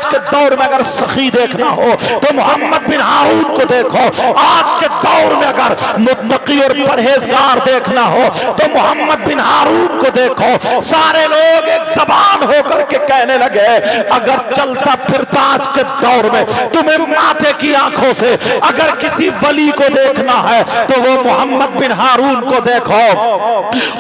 के दौर में अगर सखी देखना हो तो मोहम्मद बिन हारून को देखो, आज के दौर में अगर मुत्तकी और परहेजगार देखना हो तो मोहम्मद बिन हारून को देखो। सारे लोग एक जबान होकर के कहने लगे अगर चलता फिरता आज के दौर में तुम्हें माथे की आंखों से अगर किसी वली को देखना है तो वो मोहम्मद बिन हारून को देखो।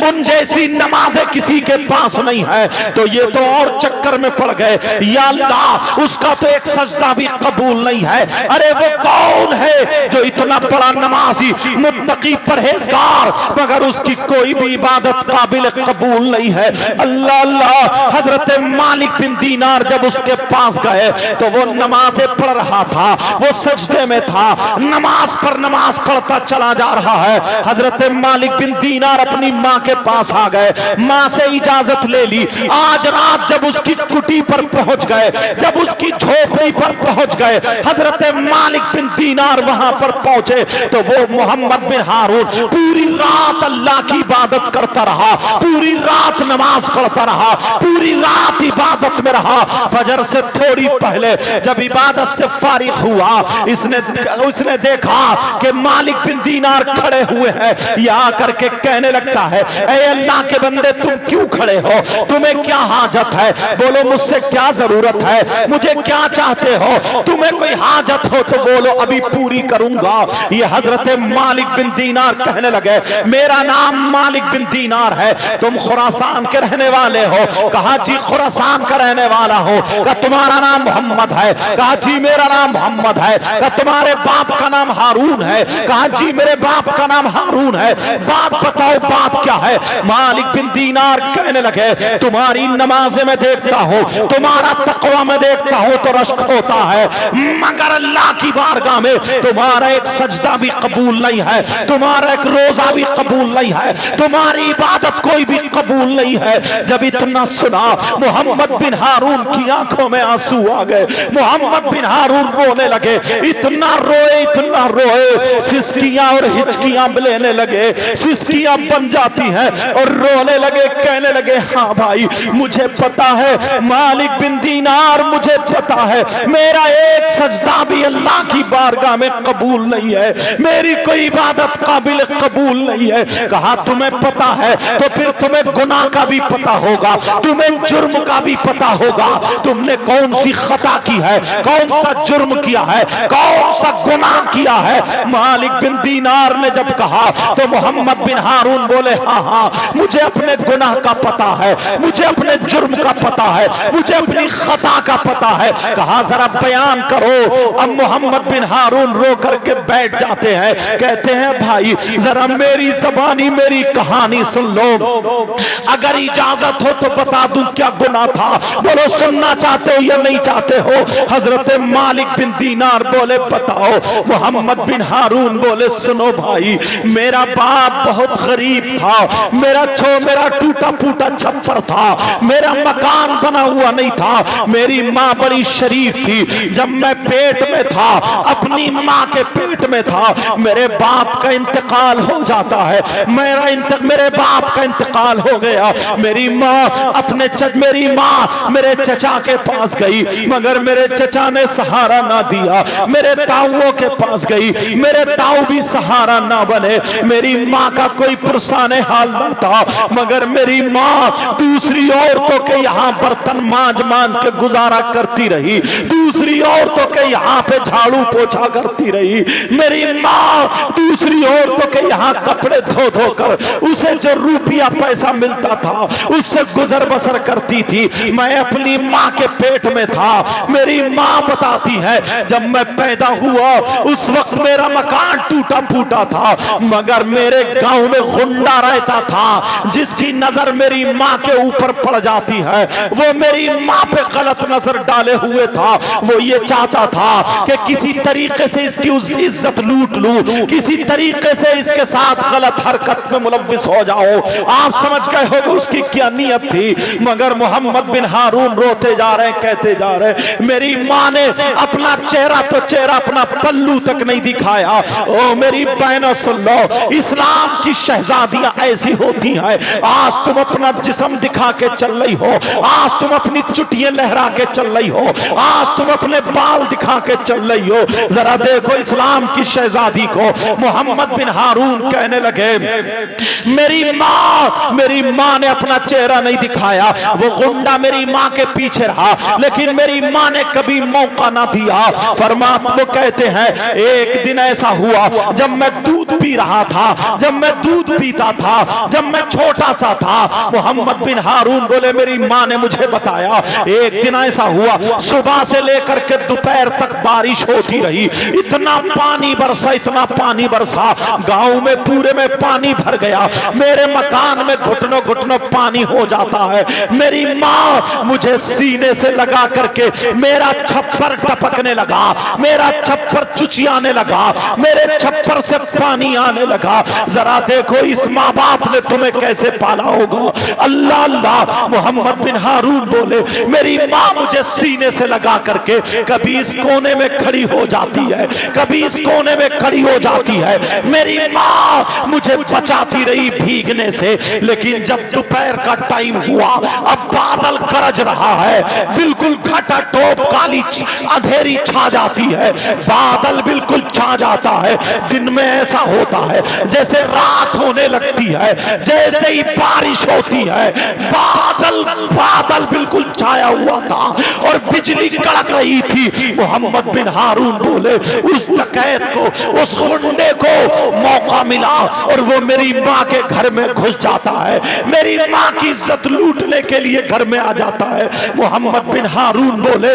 उन जैसी नमाजें किसी के पास नहीं है, तो ये तो और चक्कर में पड़ गए। या अल्लाह उसका तो एक सजदा भी कबूल नहीं है। अरे वो कौन है जो इतना बड़ा नमाजी मुत्तकी परहेजगार मगर उसकी कोई भी इबादत काबिल कबूल नहीं है। अल्लाह अल्लाह। हजरत मालिक बिन दीनार जब उसके पास गए तो वो नमाजें पढ़ रहा था, वो सजदे में था, नमाज पर नमाज पढ़ता चला जा रहा है। हजरत मालिक बिन दीनार अपनी माँ के पास आ गए, माँ से इजाजत ले ली। आज रात जब उसकी कुटी पर पहुंच गए, जब उसकी झोपड़ी पर पहुंच गए, हजरत मालिक बिन दीनार वहां पर पहुंचे तो वो मोहम्मद बिन हारून पूरी रात अल्लाह की इबादत करता रहा, पूरी रात नमाज पढ़ता रहा, पूरी रात इबादत में रहा। फजर से थोड़ी पहले जब इबादत से फारिग हुआ उसने देखा कि मालिक बिन दीनार खड़े हुए हैं। यहाँ करके कहने लगता है ऐ अल्लाह के बंदे तुम क्यों खड़े हो, तुम्हें क्या हाजत है, बोलो मुझसे क्या जरूरत है, मुझे क्या चाहते हो, तुम्हें कोई हाजत हो तो बोलो अभी पूरी करूंगा। ये हजरत मालिक बिन दीनार कहने लगे मेरा नाम मालिक बिन दीनार है, तुम खुरासान के रहने वाले हो। कहा जी खुरासान का रहने वाला हो। कहा तुम्हारा नाम मोहम्मद है। कहा जी मेरा नाम मोहम्मद है। कहा तुम्हारे बाप का नाम हारून है। कहा जी मेरे बाप का नाम हारून है। बात बताओ बात क्या है। मालिक बिन दीनार कहने लगे तुम्हारी नमाज़ें में देखता हूँ, तुम्हारा तकवा में देखता हूँ तो रश्क होता है, मगर अल्लाह की बारगाह में तुम्हारा एक सजदा भी कबूल नहीं है, तुम्हारा एक रोजा भी कबूल नहीं है, तुम्हारी इबादत कोई भी कबूल नहीं है। जब इतना सुना मोहम्मद बिन हारून की आंखों में आंसू आ गए। मोहम्मद बिन हारून रोने लगे, इतना रोए सिसकियां और हिचकियां लेने लगे, सिसकियां बन जाती हैं और रोने लगे, कहने लगे हाँ भाई मुझे पता है मालिक बिन दीनार, मुझे पता है मेरा एक सजदा भी अल्लाह की बारगाह में कबूल नहीं है, मेरी कोई इबादत काबिल कबूल नहीं है। कहा तुम्हें पता है तो फिर तुम्हें गुनाह का भी पता होगा, तुम्हें जुर्म का भी पता होगा तुमने कौन सी खता की है, कौन सा जुर्म किया है, कौन सा गुनाह किया है। मालिक बिन दीनार ने जब कहा तो मोहम्मद बिन हारून बोले हाँ हाँ मुझे अपने गुनाह का पता है, मुझे अपने जुर्म का पता है, मुझे अपनी खता का पता है। कहा जरा बयान करो। अब मोहम्मद बिन हारून रो करके बैठ जाते हैं, कहते हैं भाई जरा मेरी ज़बानी मेरी कहानी सुन लो, अगर इजाजत हो तो बता दूं क्या गुनाह था। बोलो सुनना चाहते हो या नहीं चाहते हो। हजरत मालिक बिन दीनार बोले बताओ। मोहम्मद बिन हारून बोले सुनो भाई, मेरा बाप बहुत गरीब था, मेरा टूटा फूटा छप्पर था, मेरा मकान बना हुआ नहीं था, मेरी माँ बड़ी शरीफ थी। जब मैं पेट में था, अपनी माँ के पेट में था, मेरे बाप का इंतकाल हो जाता है, मेरे बाप का इंतकाल हो गया। मेरी माँ मेरे चचा के पास गई, मगर मेरे चचा ने सहारा ना दिया। मेरे ताऊओं के पास गई, मेरे ताऊ भी सहारा ना बने। मेरी माँ का कोई पुरसाने हाल ना था, मगर मेरी माँ दूसरी औरतों के यहाँ बर्तन मांज के गुजारा करती रही, दूसरी औरतों के यहाँ पे झाड़ू पोछा करती रही। मेरी माँ दूसरी औरतों के यहाँ कपड़े धो कर उसे जो रुपया पैसा मिलता था उससे गुजर बसर करती थी। मैं अपनी माँ के पेट में था। मेरी माँ बताती है जब मैं पैदा हुआ उस वक्त मेरा मकान टूटा फूटा था, मगर मेरे गांव में गुंडा रहता था, जिसकी नजर मेरी माँ के ऊपर पड़ जाती है वो मेरी माँ पे गलत नजर डाले हुए था। वो ये चाहता था कि किसी तरीके से इसकी इज्जत लूट लूं, किसी तरीके से इसके साथ गलत हरकत में मुलव्विस हो जाओ। आप समझ गए हो उसकी क्या नियत थी। मगर मोहम्मद बिन हारून रोते जा रहे, कहते जा रहे, मेरी माँ ने अपना चेहरा तो चेहरा अपना पल्लू तक नहीं दिखाया। ओ मेरी बहनों सुन लो, इस्लाम की शहजादियां ऐसी होती हैं। आज तुम अपना जिस्म दिखा के चल रही हो, आज तुम अपनी चुटियां लहरा के चल रही हो, आज तुम अपने बाल दिखा के चल रही हो। जरा देखो इस्लाम की शहजादी को। मोहम्मद बिन हारून कहने लगे मेरी माँ ने अपना चेहरा नहीं दिखाया, वो गुंडा मेरी माँ के पीछे रहा, लेकिन मेरी माँ ने कभी मौका ना दिया। वो कहते हैं एक दिन ऐसा हुआ जब मैं दूध पी रहा था, जब मैं दूध पीता था, जब मैं छोटा सा था। मोहम्मद बिन हारून बोले मेरी माँ ने मुझे बताया एक दिन ऐसा हुआ सुबह से लेकर के दोपहर तक बारिश होती रही, इतना पानी बरसा, गांव में पूरे में पानी भर गया, मेरे मकान में घुटनों घुटनों पानी हो जाता है। मेरी माँ मुझे सीने से लगा करके मेरा छप्पर टपकने लगा, मेरा छप्पर चुचियाने लगा, मेरे छप्पर से पानी आने लगा। जरा देखो इस माँ बाप ने तुम्हें कैसे पाला होगा। अल्लाह अल्लाह। मोहम्मद बिन हारून बोले मेरी माँ मुझे सीने से लगा करके कभी इस कोने में खड़ी हो जाती है, कभी इस कोने में खड़ी हो जाती है। मेरी माँ मुझे बचाती रही भीगने से, लेकिन जब दोपहर का टाइम हुआ, अब बादल गरज रहा है, बिल्कुल घटा टोप काली अंधेरी छा जाती है, बादल बिल्कुल छा जाता है। दिन में ऐसा होता है जैसे रात होने लगती है, जैसे ही बारिश होती है बादल बिल्कुल छाया हुआ था और बिजली कड़क रही थी। मोहम्मद बिन हारून बोले उस डकैत को, उस गुंडे को मौका मिला और वो मेरी माँ के घर में घुस जाता है, मेरी माँ की इज्जत लूटने के लिए घर में आ जाता है। मोहम्मद बिन हारून बोले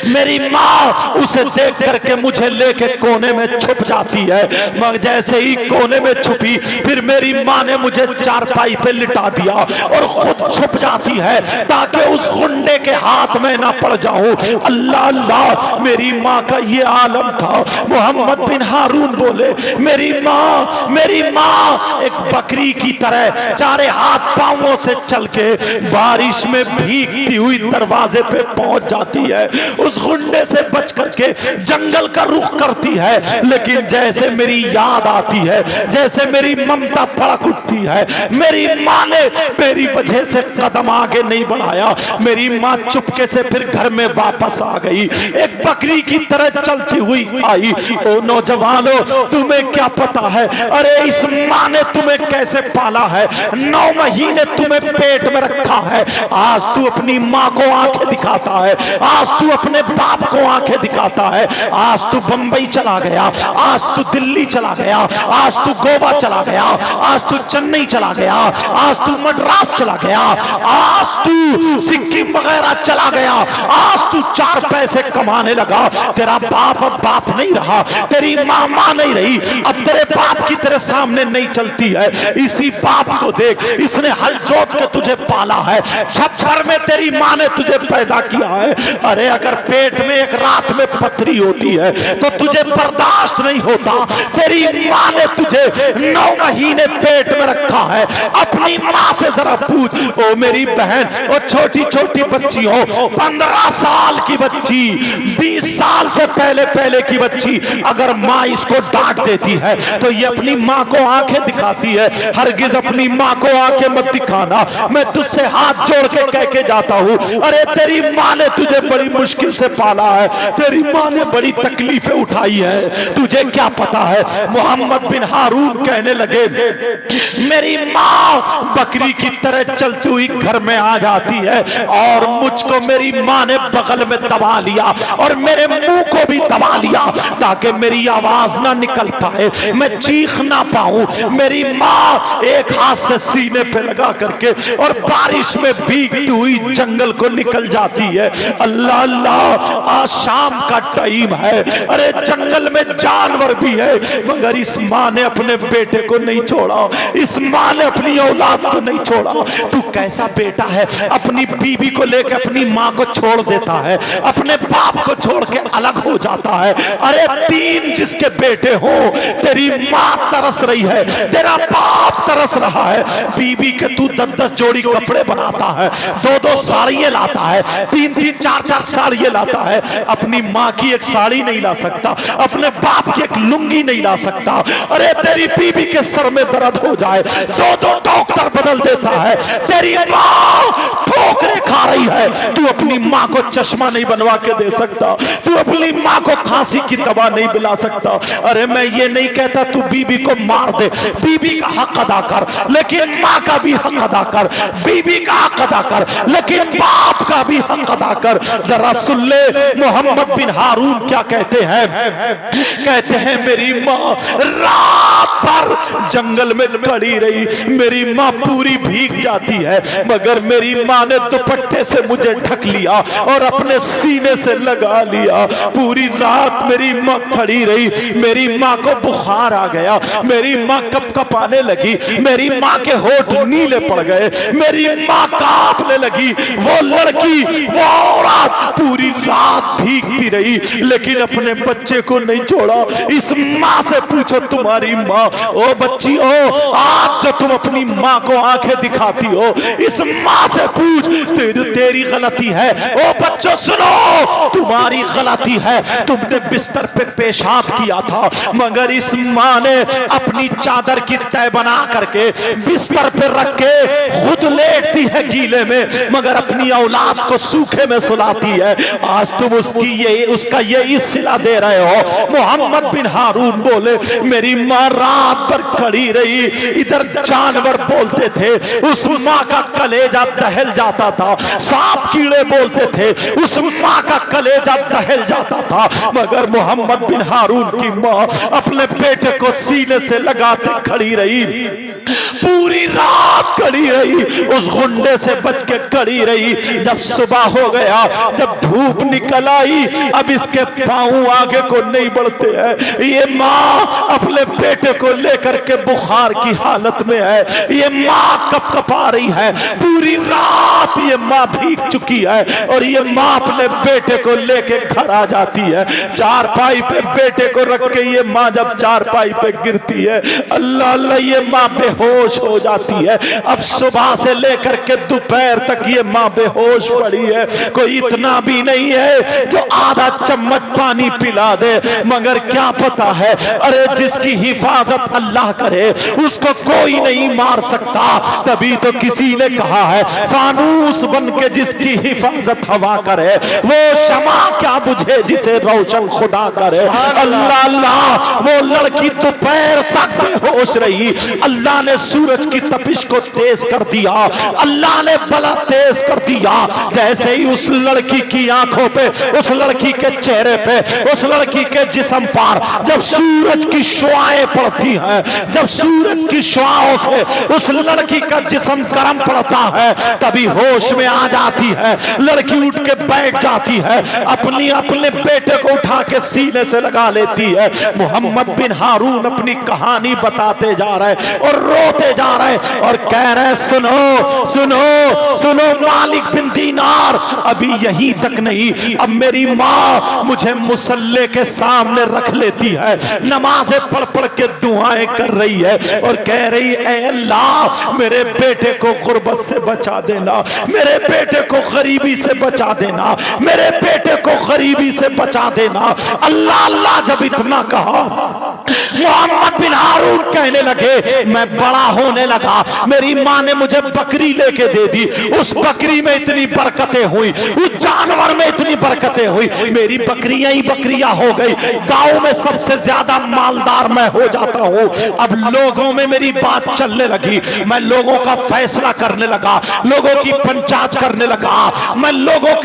मेरी माँ उसे देख करके मुझे लेके कोने में छुप जाती है, मगर जैसे ही कोने में छुपी फिर मेरी माँ ने मुझे चारपाई पे लिटा दिया और खुद छुप जाती है ताकि उस गुंडे के हाथ में ना पड़ जाऊं। अल्लाह अल्लाह। मेरी माँ का ये आलम था। मोहम्मद बिन हारून बोले मेरी माँ एक बकरी की तरह चारे हाथ पांवों से चल के बारिश में भीगती हुई दरवाजे पे पहुंच जाती है, उस गुंडे से बच करके जंगल का रुख करती है। लेकिन जैसे मेरी याद आती है, जैसे मेरी ममता भड़क उठती है, मेरी माँ ने मेरी वजह से कदम आगे नहीं बढ़ाया। मेरी माँ चुपके से फिर घर में वापस आ गई, एक बकरी की तरह चलती हुई आई। ओ नौजवानों, तुम्हें क्या पता है, अरे इस माँ ने तुम्हें कैसे पाला है, 9 महीने तुम्हें पेट में रखा है, आज तू अपनी माँ को आंखें दिखाता है, आज तू अपने बाप को आंखें दिखाता है। आज तू बंबई चला गया, आज तू दिल्ली चला गया, आज तू गोवा चला गया, आज तू चेन्नई चला गया, आज तू मद्रास चला गया, आज तू सिक्किम वगैरह चला गया, आज तू 4 पैसे कमाने लगा। तेरा बाप अब बाप नहीं रहा, तेरी माँ माँ नहीं रही, अब तेरे बाप की तेरे सामने नहीं चलती है। इसी बाप को देख, इसने हल जोत के तुझे पाला है, छप्पर में तेरी माँ ने तुझे पैदा किया है। अरे अगर पेट में एक रात में पथरी होती है तो तुझे बर्दाश्त नहीं होता। तेरी माँ ने तुझे 9 महीने पेट में रखा है। अपनी माँ से जरा पूछ, ओ मेरी बहन, ओ छोटी छोटी बच्ची हो, 15 साल की बच्ची, 20 साल से पहले की बच्ची, अगर माँ इसको डांट देती है तो ये अपनी माँ को आंखें दिखाती है। हरगिज अपनी माँ को आंखें मत दिखाना, मैं तुझसे हाथ जोड़ के कह के जाता हूँ। अरे तेरी माँ ने तुझे बड़ी मुश्किल से पाला है, तेरी माँ ने बड़ी तकलीफें उठाई है, तुझे क्या पता है। मोहम्मद बिन हारून कहने लगे, मेरी माँ बकरी की तरह चलती हुई घर में आ जाती है और मुझको मेरी माँ ने बगल में दबा लिया और मेरे मुंह को भी दबा लिया ताकि मेरी आवाज ना निकल पाए, मैं चीख ना पाऊं। मेरी माँ एक हाथ से सीने पे लगा करके और बारिश में भीगती हुई जंगल को निकल जाती है। अल्लाह अल्लाह, आज शाम का टाइम है, अरे जंगल में जानवर भी है, मगर इस माँ ने अपने बेटे को नहीं छोड़ा, इस माँ ने अपनी औलाद को नहीं छोड़ा। तू कैसा बेटा है, अपनी बीवी को लेकर अपनी माँ को छोड़ देता है, अपने बाप को छोड़ के अलग हो जाता है। अरे 3 जिसके बेटे हो, तेरी माँ तरस रही है, तेरा बाप तरस रहा है, बीबी के तू 10-10 जोड़ी कपड़े बनाता है, 2-2 साड़ियां लाता है, 3-3 4-4 साड़ियां लाता है, अपनी माँ की एक साड़ी नहीं ला सकता, अपने बाप की एक लुंगी नहीं ला सकता। अरे तेरी बीबी के सर में दर्द हो जाए 2-2 डॉक्टर बदल देता है, तेरी माँ ठोकरें खा रही है, तू अपनी माँ को चश्मा नहीं बनवा के दे सकता, तू अपनी माँ को खांसी की दवा नहीं पिला सकता। अरे मैं ये नहीं कहता तू बीबी को मार दे, बीबी का हक अदा कर, लेकिन माँ का भी हक अदा कर, बीबी का हक अदा कर, लेकिन बाप का भी हक अदा कर। जरा सुन ले मोहम्मद बिन हारून क्या कहते हैं, कहते हैं मेरी माँ रात भर जंगल में खड़ी रही, मेरी माँ पूरी भीग जाती है, मगर मेरी माँ ने दुपट्टे से मुझे ढक लिया और अपने सीने से लगा लिया। पूरी रात मेरी माँ खड़ी रही, मेरी माँ को बुखार आ गया, मेरी माँ कपकपाने लगी, मेरी माँ के होठ नीले पड़ गए, मेरी माँ कांपने लगी। वो लड़की, वो औरत पूरी रात भीगती रही, लेकिन अपने बच्चे को नहीं छोड़ा। इस माँ से पूछो, तुम्हारी माँ, ओ बच्ची ओ, आज जो तुम अपनी माँ को आंखें दिखाती हो, इस माँ से पूछ, तेरी गलती है। ओ बच्चों सुनो, तुम्हारी गलती है, तुमने बिस्तर पे पेशाब किया था, मगर इस माँ ने अपनी चादर की तह बना करके बिस्तर पे रख के खुद लेटती है गीले में, मगर अपनी औलाद को सूखे में सुलाती है। आज तुम उसका ये सिला दे रहे हो। मोहम्मद बिन हारून बोले, मेरी माँ रात भर खड़ी रही, इधर जानवर बोलते थे, उस माँ का कलेजा दहल जाता था, सांप कीड़े बोलते थे, उस माँ का कलेजा दहल जाता था, मगर मोहम्मद बिन हारून की माँ अपने बेटे को सीने से लगाते खड़ी रही, पूरी रात खड़ी रही, उस गुंडे से बच के खड़ी रही। जब सुबह हो गया, जब धूप निकल आई, अब इसके पांव आगे को नहीं बढ़ते हैं, ये माँ अपने बेटे को लेकर के बुखार की हालत में है, ये माँ कपकपा रही है, पूरी रात ये माँ भीग चुकी है, और ये माँ अपने बेटे को लेके घर आ जाती है। चारपाई पे बेटे को रख के ये माँ जब चारपाई पे गिरती है, अल्लाह अल्लाह, ये माँ बेहोश हो जाती है। अब सुबह से लेकर के दोपहर तक ये माँ बेहोश पड़ी है, कोई इतना भी नहीं है जो आधा चम्मच पानी पिला दे, मगर क्या पता है, अरे जिसकी हिफाजत अल्लाह करे उसको कोई नहीं मार सकता। तभी तो किसी ने कहा है, फानूस बन के जिसकी हिफाजत हवा करे, वो शमा क्या बुझे जिसे रोशन खुदा करे। अल्लाह अल्लाह, वो लड़की दोपहर तक बेहोश रही, अल्लाह ने सूरज की तपिश को तेज कर दिया, अल्लाह ने ने बला तेज कर दिया। जैसे ही उस लड़की की आंखों पे, उस लड़की के चेहरे पे, उस लड़की के जिस्म पर जब सूरज की शुआएं पड़ती हैं, जब सूरज की शुआओं से उस लड़की का जिस्म गर्म पड़ता है, तभी होश में आ जाती है। लड़की उठ के बैठ जाती है, अपने बेटे को उठा के सीने से लगा लेती है। मोहम्मद बिन हारून अपनी कहानी बताते जा रहे और रोते जा रहे और कह रहे सुनो सुनो सुनो मालिक बिन दीनार, अभी यही तक नहीं, अब मेरी माँ मुझे मुसल्ले के सामने रख लेती है, नमाजें पढ़ पढ़ के दुआएं कर रही है और कह रही है अल्लाह मेरे बेटे को गुर्बत से बचा देना, मेरे बेटे को गरीबी से बचा देना, मेरे बेटे को गरीबी से बचा देना। अल्लाह अल्लाह जब इतना कहा, मोहम्मद बिन हारून कहने लगे मैं बड़ा होने लगा, मेरी माँ ने मुझे बकरी लेके दे दी, उस बकरी में इतनी बरकतें हुई, उस जानवर में इतनी बरकतें हुई, मेरी बकरियां ही बकरियां हो गई, गांव में सबसे ज्यादा मालदार मैं हो जाता हूँ। अब लोगों में मेरी बात चलने लगी, मैं लोगों का फैसला करने लगा, लोगों की पंचायत करने लगा, मैं लोगों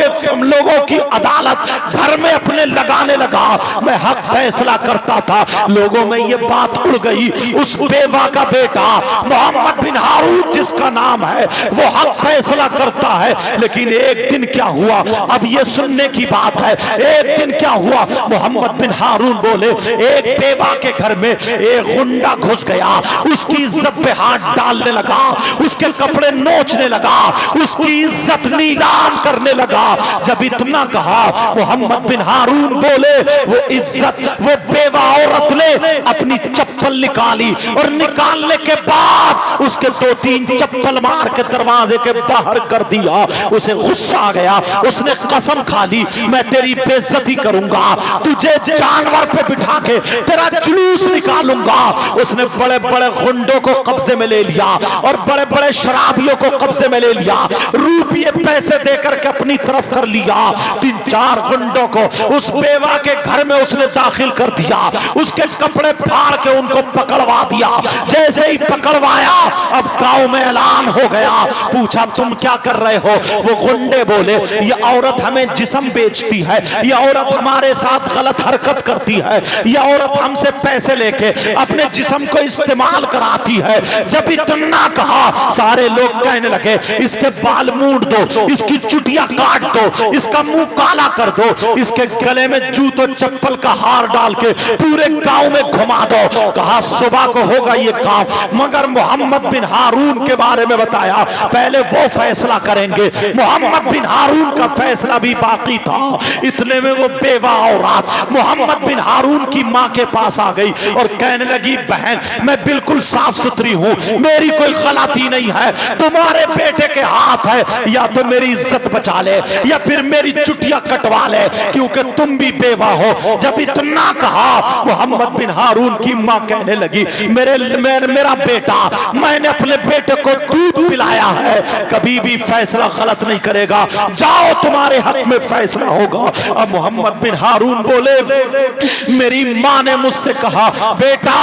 की अदालत घर में अपने लगाने लगा, मैं हक फैसला करता था। लोगों में ये बात उड़ गई, उस बेवा का बेटा मोहम्मद बिन हारून जिसका नाम है वो हक फैसला करता है। लेकिन एक दिन क्या हुआ, अब ये सुनने की बात है, एक दिन क्या हुआ, मोहम्मद बिन हारून बोले एक बेवा के घर में एक गुंडा घुस गया, उसकी इज्जत पे हाथ डालने लगा, उसके कपड़े नोचने लगा, उसकी इज्जत नीलाम करने लगा। जब इतना कहा मोहम्मद बिन हारून बोले वो इज्जत, वो बेवा औरत ने अपनी चप्पल निकाली और निकालने के बाद उसके 2-3 चप्पल मार के दरवाजे के बाहर कर दिया। उसे गुस्सा आ गया, उसने कसम खा ली मैं तेरी बेइज्जती करूंगा, तुझे जानवर पे बिठा के तेरा जुलूस निकालूंगा। उसने बड़े बड़े गुंडों को कब्जे में ले लिया और बड़े बड़े शराबियों को कब्जे में ले लिया, रुपये पैसे देकर के अपनी तरफ कर लिया। 3-4 गुंडों को उस बेवा के घर में उसने दाखिल कर दिया, उसके कपड़े फाड़ के उनको पकड़वा दिया। जैसे ही पकड़वाया अब गांव में ऐलान हो गया, पूछा तुम क्या कर रहे हो? वो गुंडे बोले ये औरत हमें जिस्म बेचती है, ये औरत हमारे साथ गलत हरकत करती है, ये औरत हमसे पैसे लेके अपने जिस्म को इस्तेमाल कराती है। जब इतना कहा सारे लोग कहने लगे इसके बाल मूंड दो, इसकी चुटिया काट दो, इसका मुंह काला कर दो, इसके गले में जूतों चप्पल का हार डाल के पूरे गांव में घुमा दो। कहा सुबह को होगा ये काम, मगर मोहम्मद बिन हारून के बारे में बताया पहले वो फैसला करेंगे। मोहम्मद बिन हारून का फैसला भी बाकी था। इतने में वो बेवा औरत मोहम्मद बिन हारून की माँ के पास आ गई और कहने लगी बहन मैं बिल्कुल साफ सुथरी हूँ, मेरी कोई गलती नहीं है, तुम्हारे बेटे के हाथ है, या तो मेरी इज्जत बचा ले या फिर मेरी चुटिया कटवा ले, क्योंकि तुम भी बेवा हो। जब इतना कहा मोहम्मद बिन हारून की माँ कहने लगी मेरा बेटा, मैंने अपने बेटे को दूध पिलाया है, कभी भी फैसला गलत नहीं करेगा, जाओ तुम्हारे हक में फैसला होगा। अब मोहम्मद बिन हारून बोले मेरी माँ ने मुझसे कहा बेटा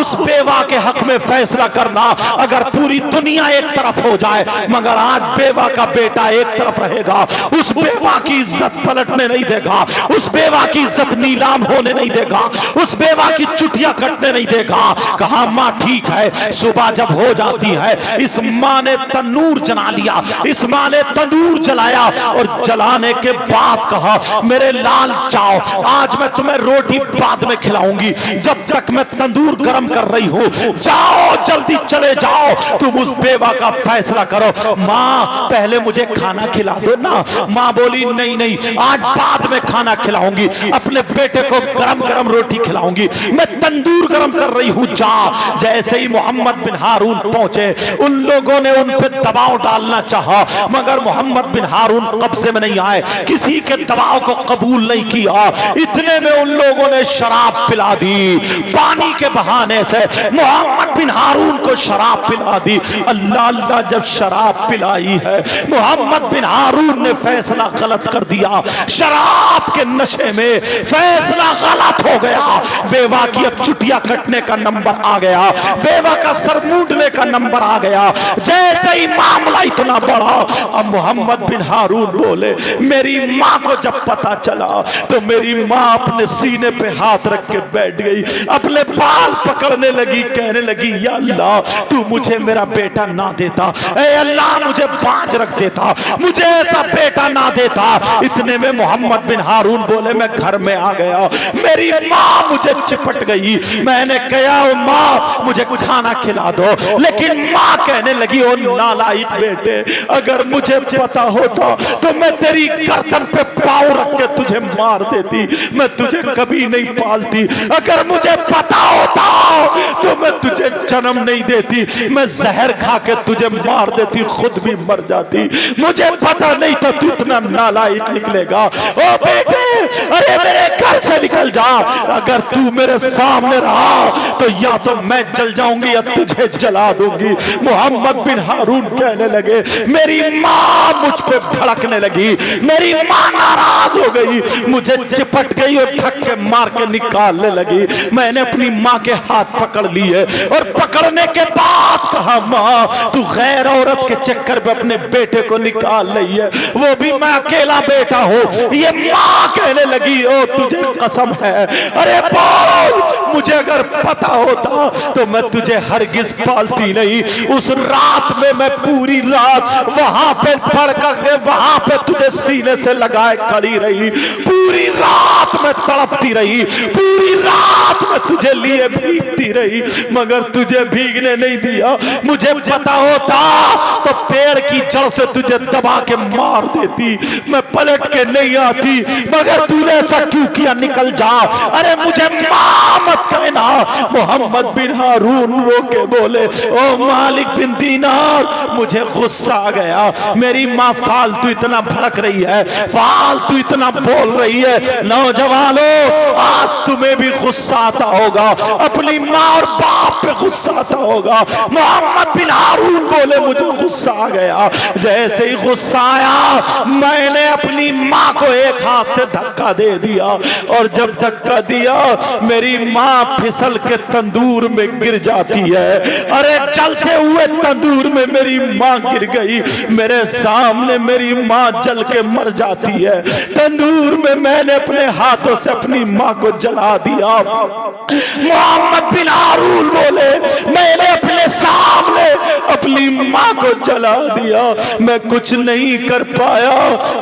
उस बेवा के हक में फैसला करना, अगर पूरी दुनिया एक तरफ हो जाए मगर आज बेवा का बेटा एक तरफ रहेगा, उस बेवा की इज्जत पलटने नहीं देगा, उस बेवा की इज्जत नीलाम होने नहीं देगा, उस बेवा की चुटिया कटने नहीं देगा। कहा माँ ठीक है। सुबह जब हो जाती है इस माँ ने तंदूर जला लिया, इस माँ ने तंदूर जलाया और जलाने के बाद कहा मेरे लाल जाओ, आज मैं तुम्हें रोटी बाद में खिलाऊंगी, जब तक मैं तंदूर गर्म कर रही हूँ जाओ जल्दी चले जाओ, तुम उस बेवा का फैसला करो। माँ पहले मुझे खाना खिला दो ना। माँ बोली नहीं नहीं आज बाद में खाना खिलाऊंगी, अपने बेटे को गरम गरम रोटी खिलाऊंगी, मैं तंदूर गरम कर रही हूँ जा। जैसे ही मोहम्मद बिन हारून पहुंचे उन लोगों ने उन पे दबाव डालना चाहा मगर मोहम्मद बिन हारून कब्जे में नहीं आए, किसी के दबाव को कबूल नहीं किया। इतने में उन लोगों ने शराब पिला दी, पानी के बहाने से मोहम्मद बिन हारून को शराब पिला दी। अल्लाह अल्लाह जब शराब पिलाई है मोहम्मद बिन हारून ने फैसला गलत कर दिया, शराब के नशे में फैसला गलत हो गया। बेवा की अब चुटिया कट कटने का नंबर आ गया, बेवा का सर मूंडने का नंबर आ गया। जैसे ही मामला इतना बड़ा, अब मोहम्मद बिन हारून बोले मेरी माँ को जब पता चला तो मेरी माँ अपने सीने पे हाथ रख के बैठ गई, अपने बाल पकड़ने लगी, कहने लगी या अल्लाह तू मुझे मेरा बेटा ना देता, ऐ अल्लाह मुझे बांझ रख देता, मुझे ऐसा बेटा ना देता। इतने में मोहम्मद बिन हारून बोले मैं घर में आ गया, मेरी माँ मुझे चिपट गई, मैंने कहा ओ माँ मुझे खाना खिला दो, लेकिन माँ कहने लगी ओ नालायक बेटे, अगर मुझे पता होता तो मैं तेरी गर्दन पे पाँव रख के तुझे मार देती, मैं तुझे कभी नहीं पालती, अगर मुझे पता होता तो मैं तुझे जन्म नहीं देती, मैं जहर खा के तुझे मार देती, खुद भी मर जाती, मुझे पता नहीं था तू इतना नालायक निकलेगा। ओ बेटे अरे मेरे घर से निकल जा, अगर तू मेरे सामने रहा तो या तो मैं जल जाऊंगी या तुझे जला दूंगी। मोहम्मद बिन हारून कहने लगे मेरी माँ मुझ पे भड़कने लगी, मेरी माँ नाराज हो गई, मुझे चिपट गई और थक के मार के निकालने लगी। मैंने अपनी माँ के हाथ पकड़ लिए और पकड़ने के बाद कहा माँ तू गैर औरत के चक्कर में अपने बेटे को निकाल रही है, वो भी मैं अकेला बेटा हूँ। ये माँ कहने लगी ओ तुझे कसम है, अरे बोल मुझे अगर पता होता तो मैं तुझे हरगिज पालती नहीं। उस रात में मैं पूरी रात वहां पे पड़ कर वहां पे तुझे सीने से लगाए खड़ी रही, पूरी रात में तड़पती रही, पूरी रात में तुझे लिए भीगती रही, मगर तुझे भीगने नहीं दिया। मुझे पता होता तो पेड़ की जड़ से तुझे दबा के मार देती, मैं पलट के नहीं आती, मगर तूने ऐसा क्यों किया, निकल जा। अरे मुझे माँ मत कहना। मोहम्मद बिन हारून रो के बोले ओ मालिक बिन दीनार मुझे गुस्सा आ गया, मेरी माँ फालतू इतना भड़क रही है, फालतू इतना बोल रही है। नौजवानों आज तुम्हें भी गुस्सा आता होगा, अपनी माँ और बाप पे गुस्सा आता होगा। मोहम्मद बिन हारून बोले मुझे गुस्सा आ गया, जैसे ही गुस्सा आया मैंने अपनी माँ को एक हाथ से धक्का दे दिया, और जब धक्का दिया मेरी माँ फिसल के तंदूर में गिर जाती है। अरे चलते हुए तंदूर में मेरी माँ गिर गई, मेरे सामने मेरी माँ जल के मर जाती है। तंदूर में मैंने अपने हाथों से अपनी माँ को जला दिया। मोहम्मद बिन हारून बोले मैंने अपने सामने अपनी माँ को जला दिया, मैं कुछ नहीं कर पाया।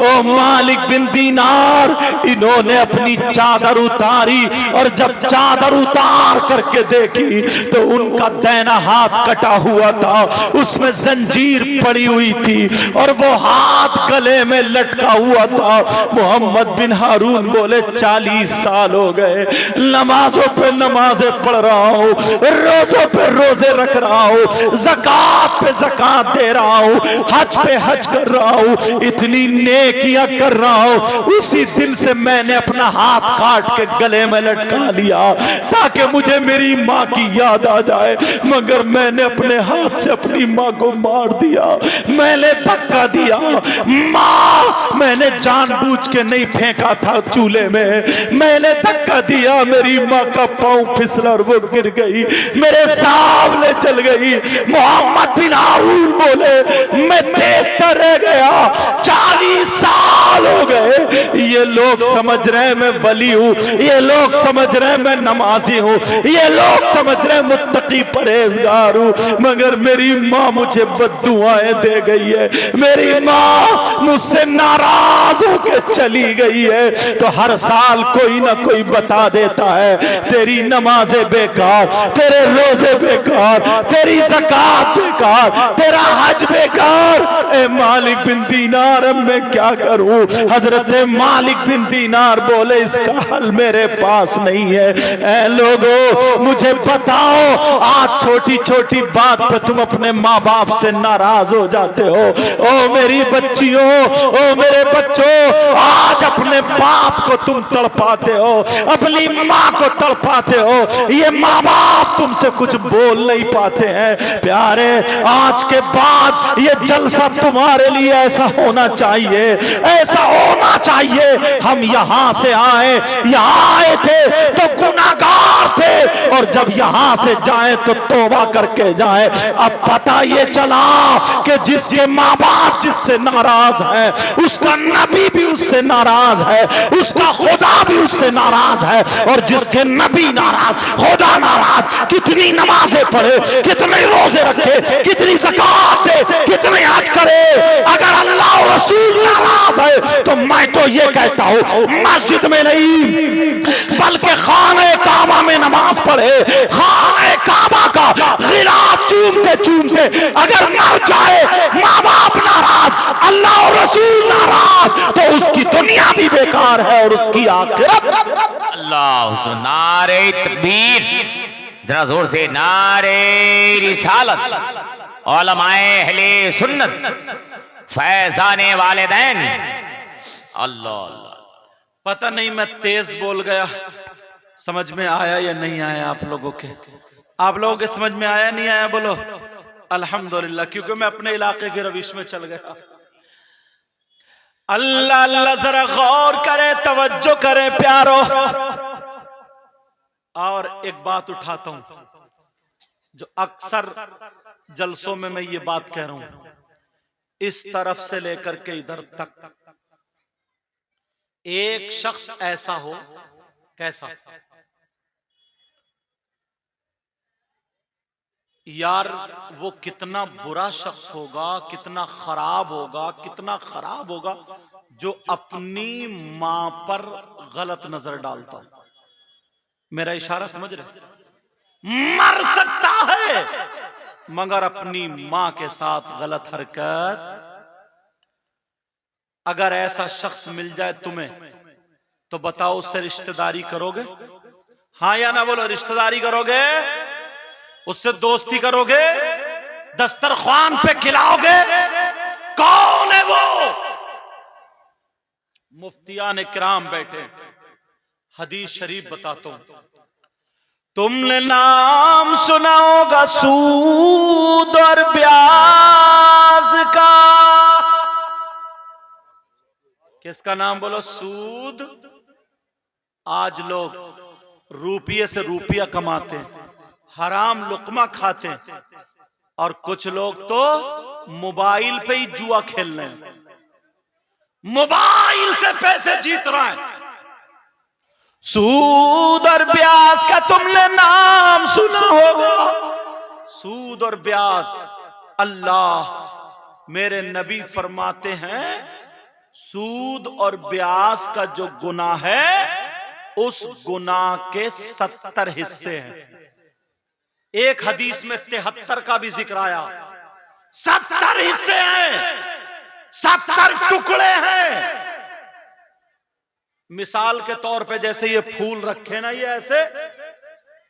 ओ मालिक बिन दीनार इन्होंने अपनी चादर उतारी, और जब चादर उतार करके देखी तो उनका दाहिना हाथ कटा हुआ था, उसमें जंजीर पड़ी हुई थी और वो हाथ गले में लटका हुआ था। मोहम्मद बिन हारून बोले 40 साल हो गए नमाजों पे नमाजें पढ़ रहा हूँ, रोजों पे रोजे रख रहा हूँ, ज़कात पे ज़कात दे रहा हूँ, हज पे हज कर रहा हूँ, इतनी नेकियां कर रहा हूँ। उसी दिन से मैंने अपना हाथ काट के गले में लटका लिया ताकि मुझे मेरी माँ की याद आ जाए, मगर मैंने अपने हाथ से अपनी माँ को मार दिया, मैंने धक्का दिया। माँ मैंने जानबूझ के नहीं फेंका था चूल्हे में, मैंने धक्का दिया, मेरी माँ का पाँव फिसला और वो गिर गई, मेरे सामने चल गई। मोहम्मद बिन हारून बोले मैं देखता रह गया, 40 साल हो गए, ये लोग समझ रहे मैं वली हूँ, ये लोग समझ रहे मैं नमाजी हूँ, ये लोग समझ रहे मुत्तकी परहेजगार हूँ, मगर मेरी माँ मुझे बद्दुआएं दे गई है, मेरी माँ मुझसे नाराज होकर चली गई है। तो हर साल कोई ना कोई बता देता है तेरी नमाजें बेकार, तेरे रोजे बेकार, तेरी ज़कात बेकार, तेरा हज बेकार। ए मालिक बिन दीनार मैं क्या करूं? हजरत मालिक बिन दीनार बोले इसका हल मेरे पास नहीं है। ए लोगों मुझे बताओ, आज छोटी छोटी बात पे तुम अपने माँ बाप से नाराज हो जाते हो। ओ मेरी बच्चियों, ओ मेरे बच्चों, आज अपने बाप को तुम तड़पाते हो, अपनी माँ को तड़पाते हो, ये माँ बाप तुमसे कुछ बोल नहीं पाते हैं। प्यारे आज के बाद ये जलसा तुम्हारे लिए ऐसा होना चाहिए, ऐसा होना तौबा चाहिए। हम यहाँ से आए, यहाँ आए थे तो गुनाहगार थे, और जब यहाँ से जाए तो तौबा करके जाए। अब पता ये चला कि जिसके माँ बाप जिससे नाराज है, उसका नबी भी उससे नाराज है, उसका खुदा भी उससे नाराज है। और जिसके नबी नाराज, खुदा नाराज, कितनी नमाजें पढ़े, कितने रोजे रखे, कितनी ज़कात दे, कितने हज करे, अगर अल्लाह और रसूल नाराज है तो मैं तो ये कहता हूँ मस्जिद में नहीं बल्कि खाने काबा में नमाज पढ़े। खाने काबा का गिलाफ चूमते चूमते अगर मर जाए, माँ बाप नाराज, अल्लाह और रसूल नाराज, तो उसकी दुनिया भी बेकार है और उसकी आखिरत। अल्लाह, नारे तकबीर, जरा जोर से नारे रिसालत, उलमाए अहले सुन्नत, फैजाने वालिदैन। अल्लाह अल्लाह। पता नहीं मैं तेज बोल गया, समझ में आया या नहीं आया आप लोगों के? आप लोगों के समझ में आया नहीं आया? बोलो अल्हम्दुलिल्लाह, क्योंकि मैं अपने इलाके के रविश में चल गया। अल्लाह अल्लाह, जरा गौर करे, तवज्जो करे प्यारो। और एक बात उठाता हूं जो अक्सर जलसों में मैं ये बात कह रहा हूं, इस तरफ से लेकर के इधर तक एक शख्स ऐसा हो, कैसा यार, वो कितना बुरा शख्स होगा, कितना खराब होगा, कितना खराब होगा जो अपनी मां पर गलत नजर डालता। मेरा इशारा समझ रहे? मर सकता है मगर अपनी मां के साथ गलत हरकत। अगर ऐसा शख्स मिल जाए तुम्हें तो बताओ उससे रिश्तेदारी करोगे? हाँ या ना बोलो, रिश्तेदारी करोगे? उससे दोस्ती करोगे? दस्तरख्वान पे खिलाओगे? कौन है वो? मुफ्तियान किराम बैठे, हदीस शरीफ बताता हूं। तुमने नाम सुना होगा सूद और ब्याज का। किसका नाम बोलो? सूद। आज लोग रुपये से रुपया कमाते हैं, हराम लुकमा खाते हैं, और कुछ लोग तो मोबाइल पे ही जुआ खेल रहे हैं, मोबाइल से पैसे जीत रहे हैं। सूद और ब्याज का तुमने नाम सुना होगा। सूद और ब्याज, अल्लाह मेरे नबी फरमाते हैं सूद और ब्याज का जो गुनाह है उस गुनाह के 70 हिस्से हैं। एक हदीस में 73 का भी जिक्र आया। 70 हिस्से हैं, 70 टुकड़े हैं। मिसाल के तौर पे जैसे ये फूल रखे ना, ये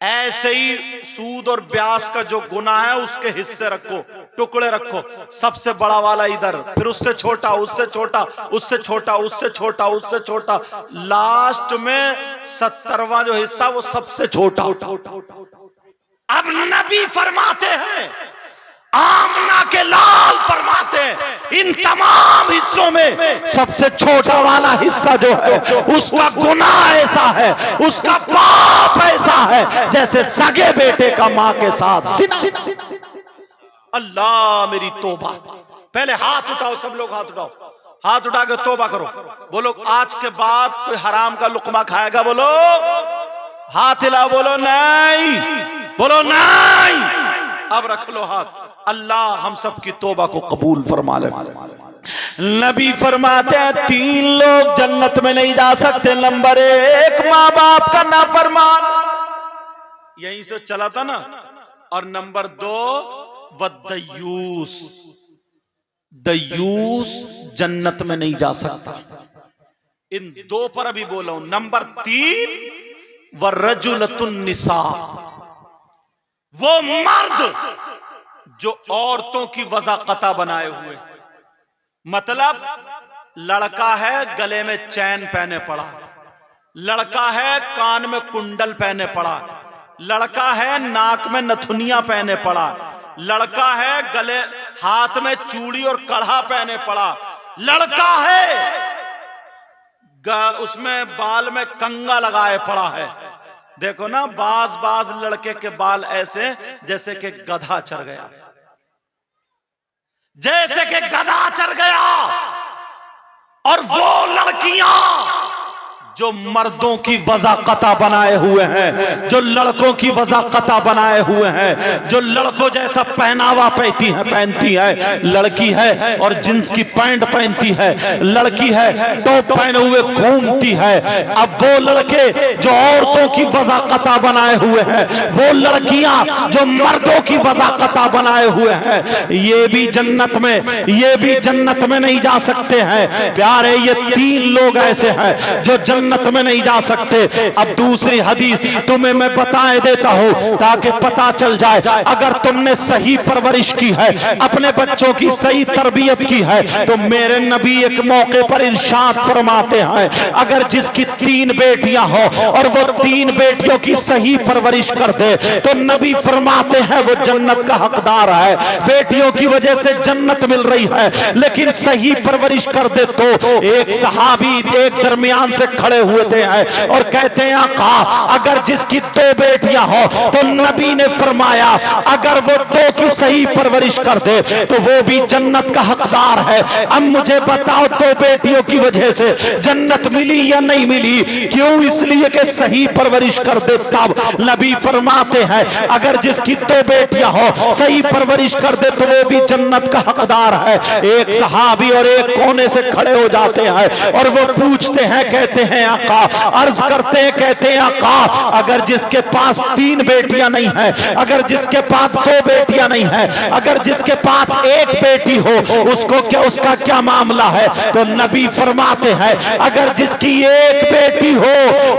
ऐसे ही सूद और ब्याज का जो गुनाह है उसके हिस्से रखो, टुकड़े रखो। सबसे बड़ा वाला इधर, फिर उससे छोटा, उससे छोटा, उससे छोटा, उससे छोटा, उससे छोटा, लास्ट में 70वां जो हिस्सा वो सबसे छोटा। अब नबी फरमाते हैं, आमना के लाल फरमाते हैं, इन तमाम हिस्सों में सबसे छोटा वाला हिस्सा जो है उसका गुनाह ऐसा है, उसका पाप ऐसा है जैसे सगे बेटे का मां के साथ जिना। अल्लाह मेरी तौबा। पहले हाथ उठाओ, सब लोग हाथ उठाओ, हाथ उठा के तौबा करो। बोलो आज के बाद कोई हराम का लुकमा खाएगा? बोलो हाथ हिला, बोलो नहीं, बोलो नहीं। अब रख लो हाथ। अल्लाह हम सब की तौबा को कबूल फरमा ले। नबी फरमाते हैं 3 लोग जन्नत में नहीं जा सकते। नंबर 1 माँ बाप का नाफरमान, यहीं से चला था ना। और नंबर 2 वद्दयूस, दयूस जन्नत में नहीं जा सकता। इन 2 पर अभी बोला हूं। नंबर 3 वरजुलतुन निसा, वो मर्द जो औरतों की वज़ाक़ता बनाए हुए, मतलब लड़का है गले में चैन पहने पड़ा, लड़का है कान में कुंडल पहने पड़ा, लड़का है नाक में नथुनिया पहने पड़ा, लड़का है गले हाथ में चूड़ी और कड़ा पहने पड़ा, लड़का है उसमें बाल में कंगा लगाए पड़ा है। देखो ना, बाज लड़के के बाल ऐसे जैसे कि गधा चढ़ गया, जैसे कि गधा चढ़ गया। और वो लड़कियां जो मर्दों की वज़ाक़ता बनाए हुए हैं, जो लड़कों की वज़ाक़ता बनाए हुए हैं, जो लड़कों जैसा पहनावा पहनती है, लड़की है और जींस की पैंट पहनती है, लड़की है टॉप पहने हुए घूमती है। अब वो लड़के जो औरतों की वज़ाक़ता बनाए हुए हैं, वो लड़कियां जो मर्दों की वज़ाक़ता बनाए हुए हैं, ये भी जन्नत में नहीं जा सकते हैं। प्यारे, ये 3 लोग ऐसे हैं जो जन्नत में नहीं जा सकते। अब दूसरी हदीस तुम्हें मैं बताए देता हूं ताकि पता चल जाए, अगर तुमने सही परवरिश की है, अपने बच्चों की सही तरबियत की है, तो मेरे नबी एक मौके पर इरशाद फरमाते हैं, अगर जिसकी 3 बेटियां हो और वो 3 बेटियों की सही परवरिश कर दे, तो नबी फरमाते हैं वो जन्नत का हकदार है। बेटियों की वजह से जन्नत मिल रही है, लेकिन सही परवरिश कर दे तो। एक सहाबी एक दरमियान से खड़े हुए थे और कहते हैं, आका अगर जिसकी 2 बेटियां हो, तो नबी ने फरमाया अगर वो 2 की सही परवरिश कर दे तो वो भी जन्नत का हकदार है। अब मुझे बताओ, 2 बेटियों की वजह से जन्नत मिली या नहीं मिली? क्यों? इसलिए कि सही परवरिश कर दे तब। नबी फरमाते हैं अगर जिसकी 2 बेटियां हो, सही परवरिश कर दे तो वो भी जन्नत का हकदार है। एक सहाबी और एक कोने से खड़े हो जाते हैं और वो पूछते हैं, कहते हैं आका, अर्ज करते हैं, कहते हैं आका अगर जिसके पास 3 बेटियां नहीं है, अगर जिसके पास 2 बेटियां नहीं है, अगर जिसके पास 1 बेटी हो, उसका क्या मामला है? तो नबी फरमाते हैं अगर जिसकी 1 बेटी हो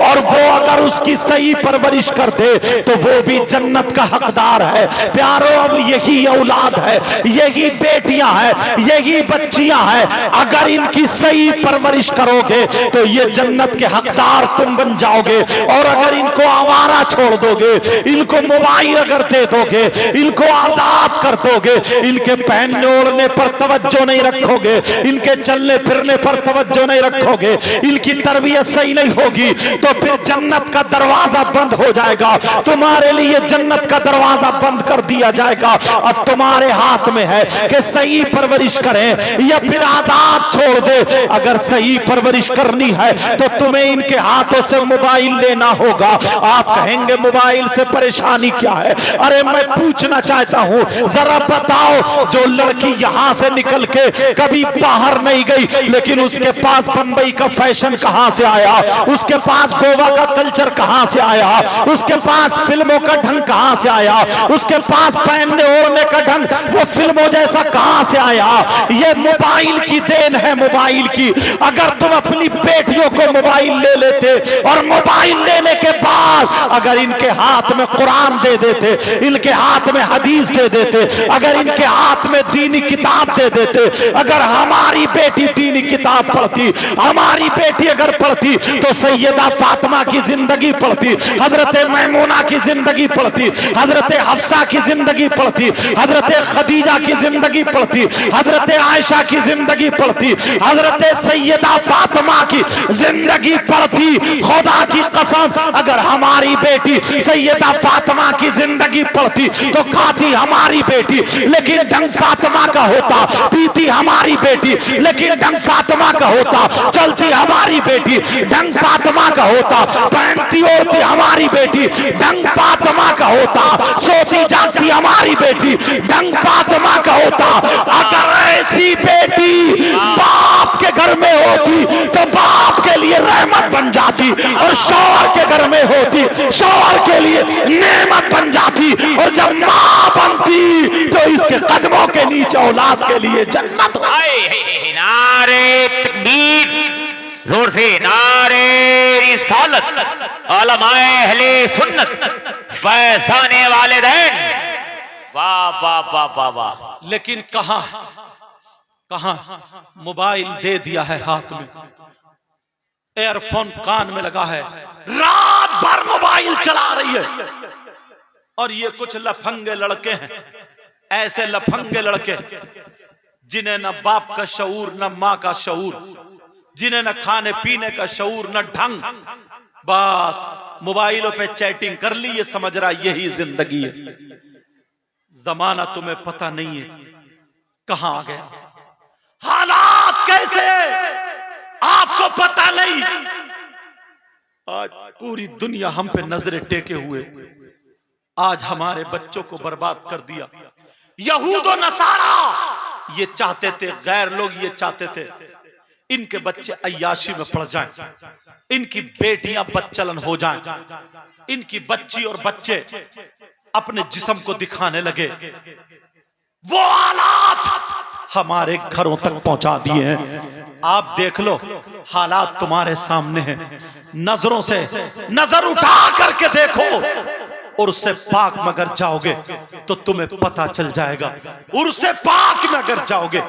और वो अगर उसकी सही परवरिश कर दे तो वो भी जन्नत का हकदार है। प्यारो, अब यही औलाद है, यही बेटियां हैं, यही बच्चियां हैं, अगर इनकी सही परवरिश करोगे तो ये जन्नत के हकदार तुम बन जाओगे। और अगर इनको आवारा छोड़ दोगे, इनको मोबाइल अगर दे दोगे, इनको आजाद कर दोगे, इनके पहनने ओढ़ने पर तवज्जो नहीं रखोगे, इनके चलने फिरने पर तवज्जो नहीं रखोगे, इनकी तरबियत सही नहीं होगी, तो फिर जन्नत का दरवाजा बंद हो जाएगा। तुम्हारे लिए जन्नत का दरवाजा बंद कर दिया जाएगा। अब तुम्हारे हाथ में है कि सही परवरिश करें या फिर आजाद छोड़ दे। अगर सही परवरिश करनी है तो तुम्हें इनके हाथों से मोबाइल लेना होगा। आप कहेंगे मोबाइल से परेशानी क्या है? अरे मैं पूछना चाहता हूं, जरा बताओ, जो लड़की यहां से निकल के कभी बाहर नहीं गई, लेकिन उसके पास बंबई का फैशन कहां से आया, उसके पास गोवा का कल्चर कहां से आया, उसके पास फिल्मों का ढंग कहां से आया, उसके पास पहनने ओढ़ने का ढंग वो फिल्मों जैसा कहां से आया? ये मोबाइल की देन है, मोबाइल की। अगर तुम अपनी बेटियों को मोबाइल ले लेते और मोबाइल लेने के बाद अगर इनके हाथ में कुरान दे देते, इनके हाथ में हदीस दे देते, अगर इनके हाथ में दीनी किताब दे देते, अगर हमारी बेटी दीनी किताब पढ़ती, हमारी बेटी अगर पढ़ती तो सैयदा फातिमा की जिंदगी पढ़ती, हजरत मैमूना की जिंदगी पढ़ती, हजरत हफ्सा की जिंदगी पढ़ती, हजरत खदीजा की जिंदगी पढ़ती, हजरत आयशा की जिंदगी पढ़ती, हजरत सैयदा फातिमा की जिंदगी पढ़ती। खुदा की कसम, अगर हमारी बेटी सैयदा फातिमा की जिंदगी पढ़ती तो खाती हमारी बेटी लेकिन ढंग फातिमा का होता, पीती हमारी बेटी लेकिन ढंग फातिमा का होता, चलती हमारी बेटी ढंग फातिमा का होता, पहनती ओढ़ती हमारी बेटी ढंग फातिमा का होता, सोती जागती हमारी बेटी ढंग फातिमा का होता। अगर ऐसी बेटी बाप के घर में होती तो बाप के लिए रहमत बन जाती, और शौहर के घर में होती शौहर के लिए नेमत बन जाती, और जब मां बनती तो इसके कदमों के नीचे औलाद के लिए जन्नत। नारे तकबीर, जोर से नारे रिसालत, उलमाए अहले सुन्नत, फैज़ाने वालिदैन। वाह वाह वाह वाह वाह। लेकिन कहां मोबाइल दे दिया है हाथ में, एयरफोन कान में लगा है, रात भर मोबाइल चला रही है। और ये कुछ लफंगे लड़के हैं, ऐसे लफंगे लड़के जिन्हें न बाप का शऊर न मां का शऊर, जिन्हें न खाने पीने का शऊर न ढंग, बस मोबाइलों पे चैटिंग कर ली, ये समझ रहा यही जिंदगी है। जमाना तुम्हें पता नहीं है कहां आ गया, हालात कैसे आपको पता नहीं। आज पूरी दुनिया हम पे नजरें टेके हुए, आज हमारे बच्चों को बर्बाद कर दिया। यहूद और नसारा ये चाहते थे, गैर लोग ये चाहते थे इनके बच्चे अय्याशी में पड़ जाएं, इनकी बेटियां बच्चलन हो जाएं, इनकी बच्ची और बच्चे अपने जिस्म को दिखाने लगे। वो हालात हमारे घरों तक पहुंचा दिए हैं। आप देख लो, हालात तुम्हारे सामने हैं, नजरों से नजर उठा करके देखो, और उससे पाक में अगर जाओगे तो तुम्हें पता चल जाएगा। और उससे पाक में अगर जाओगे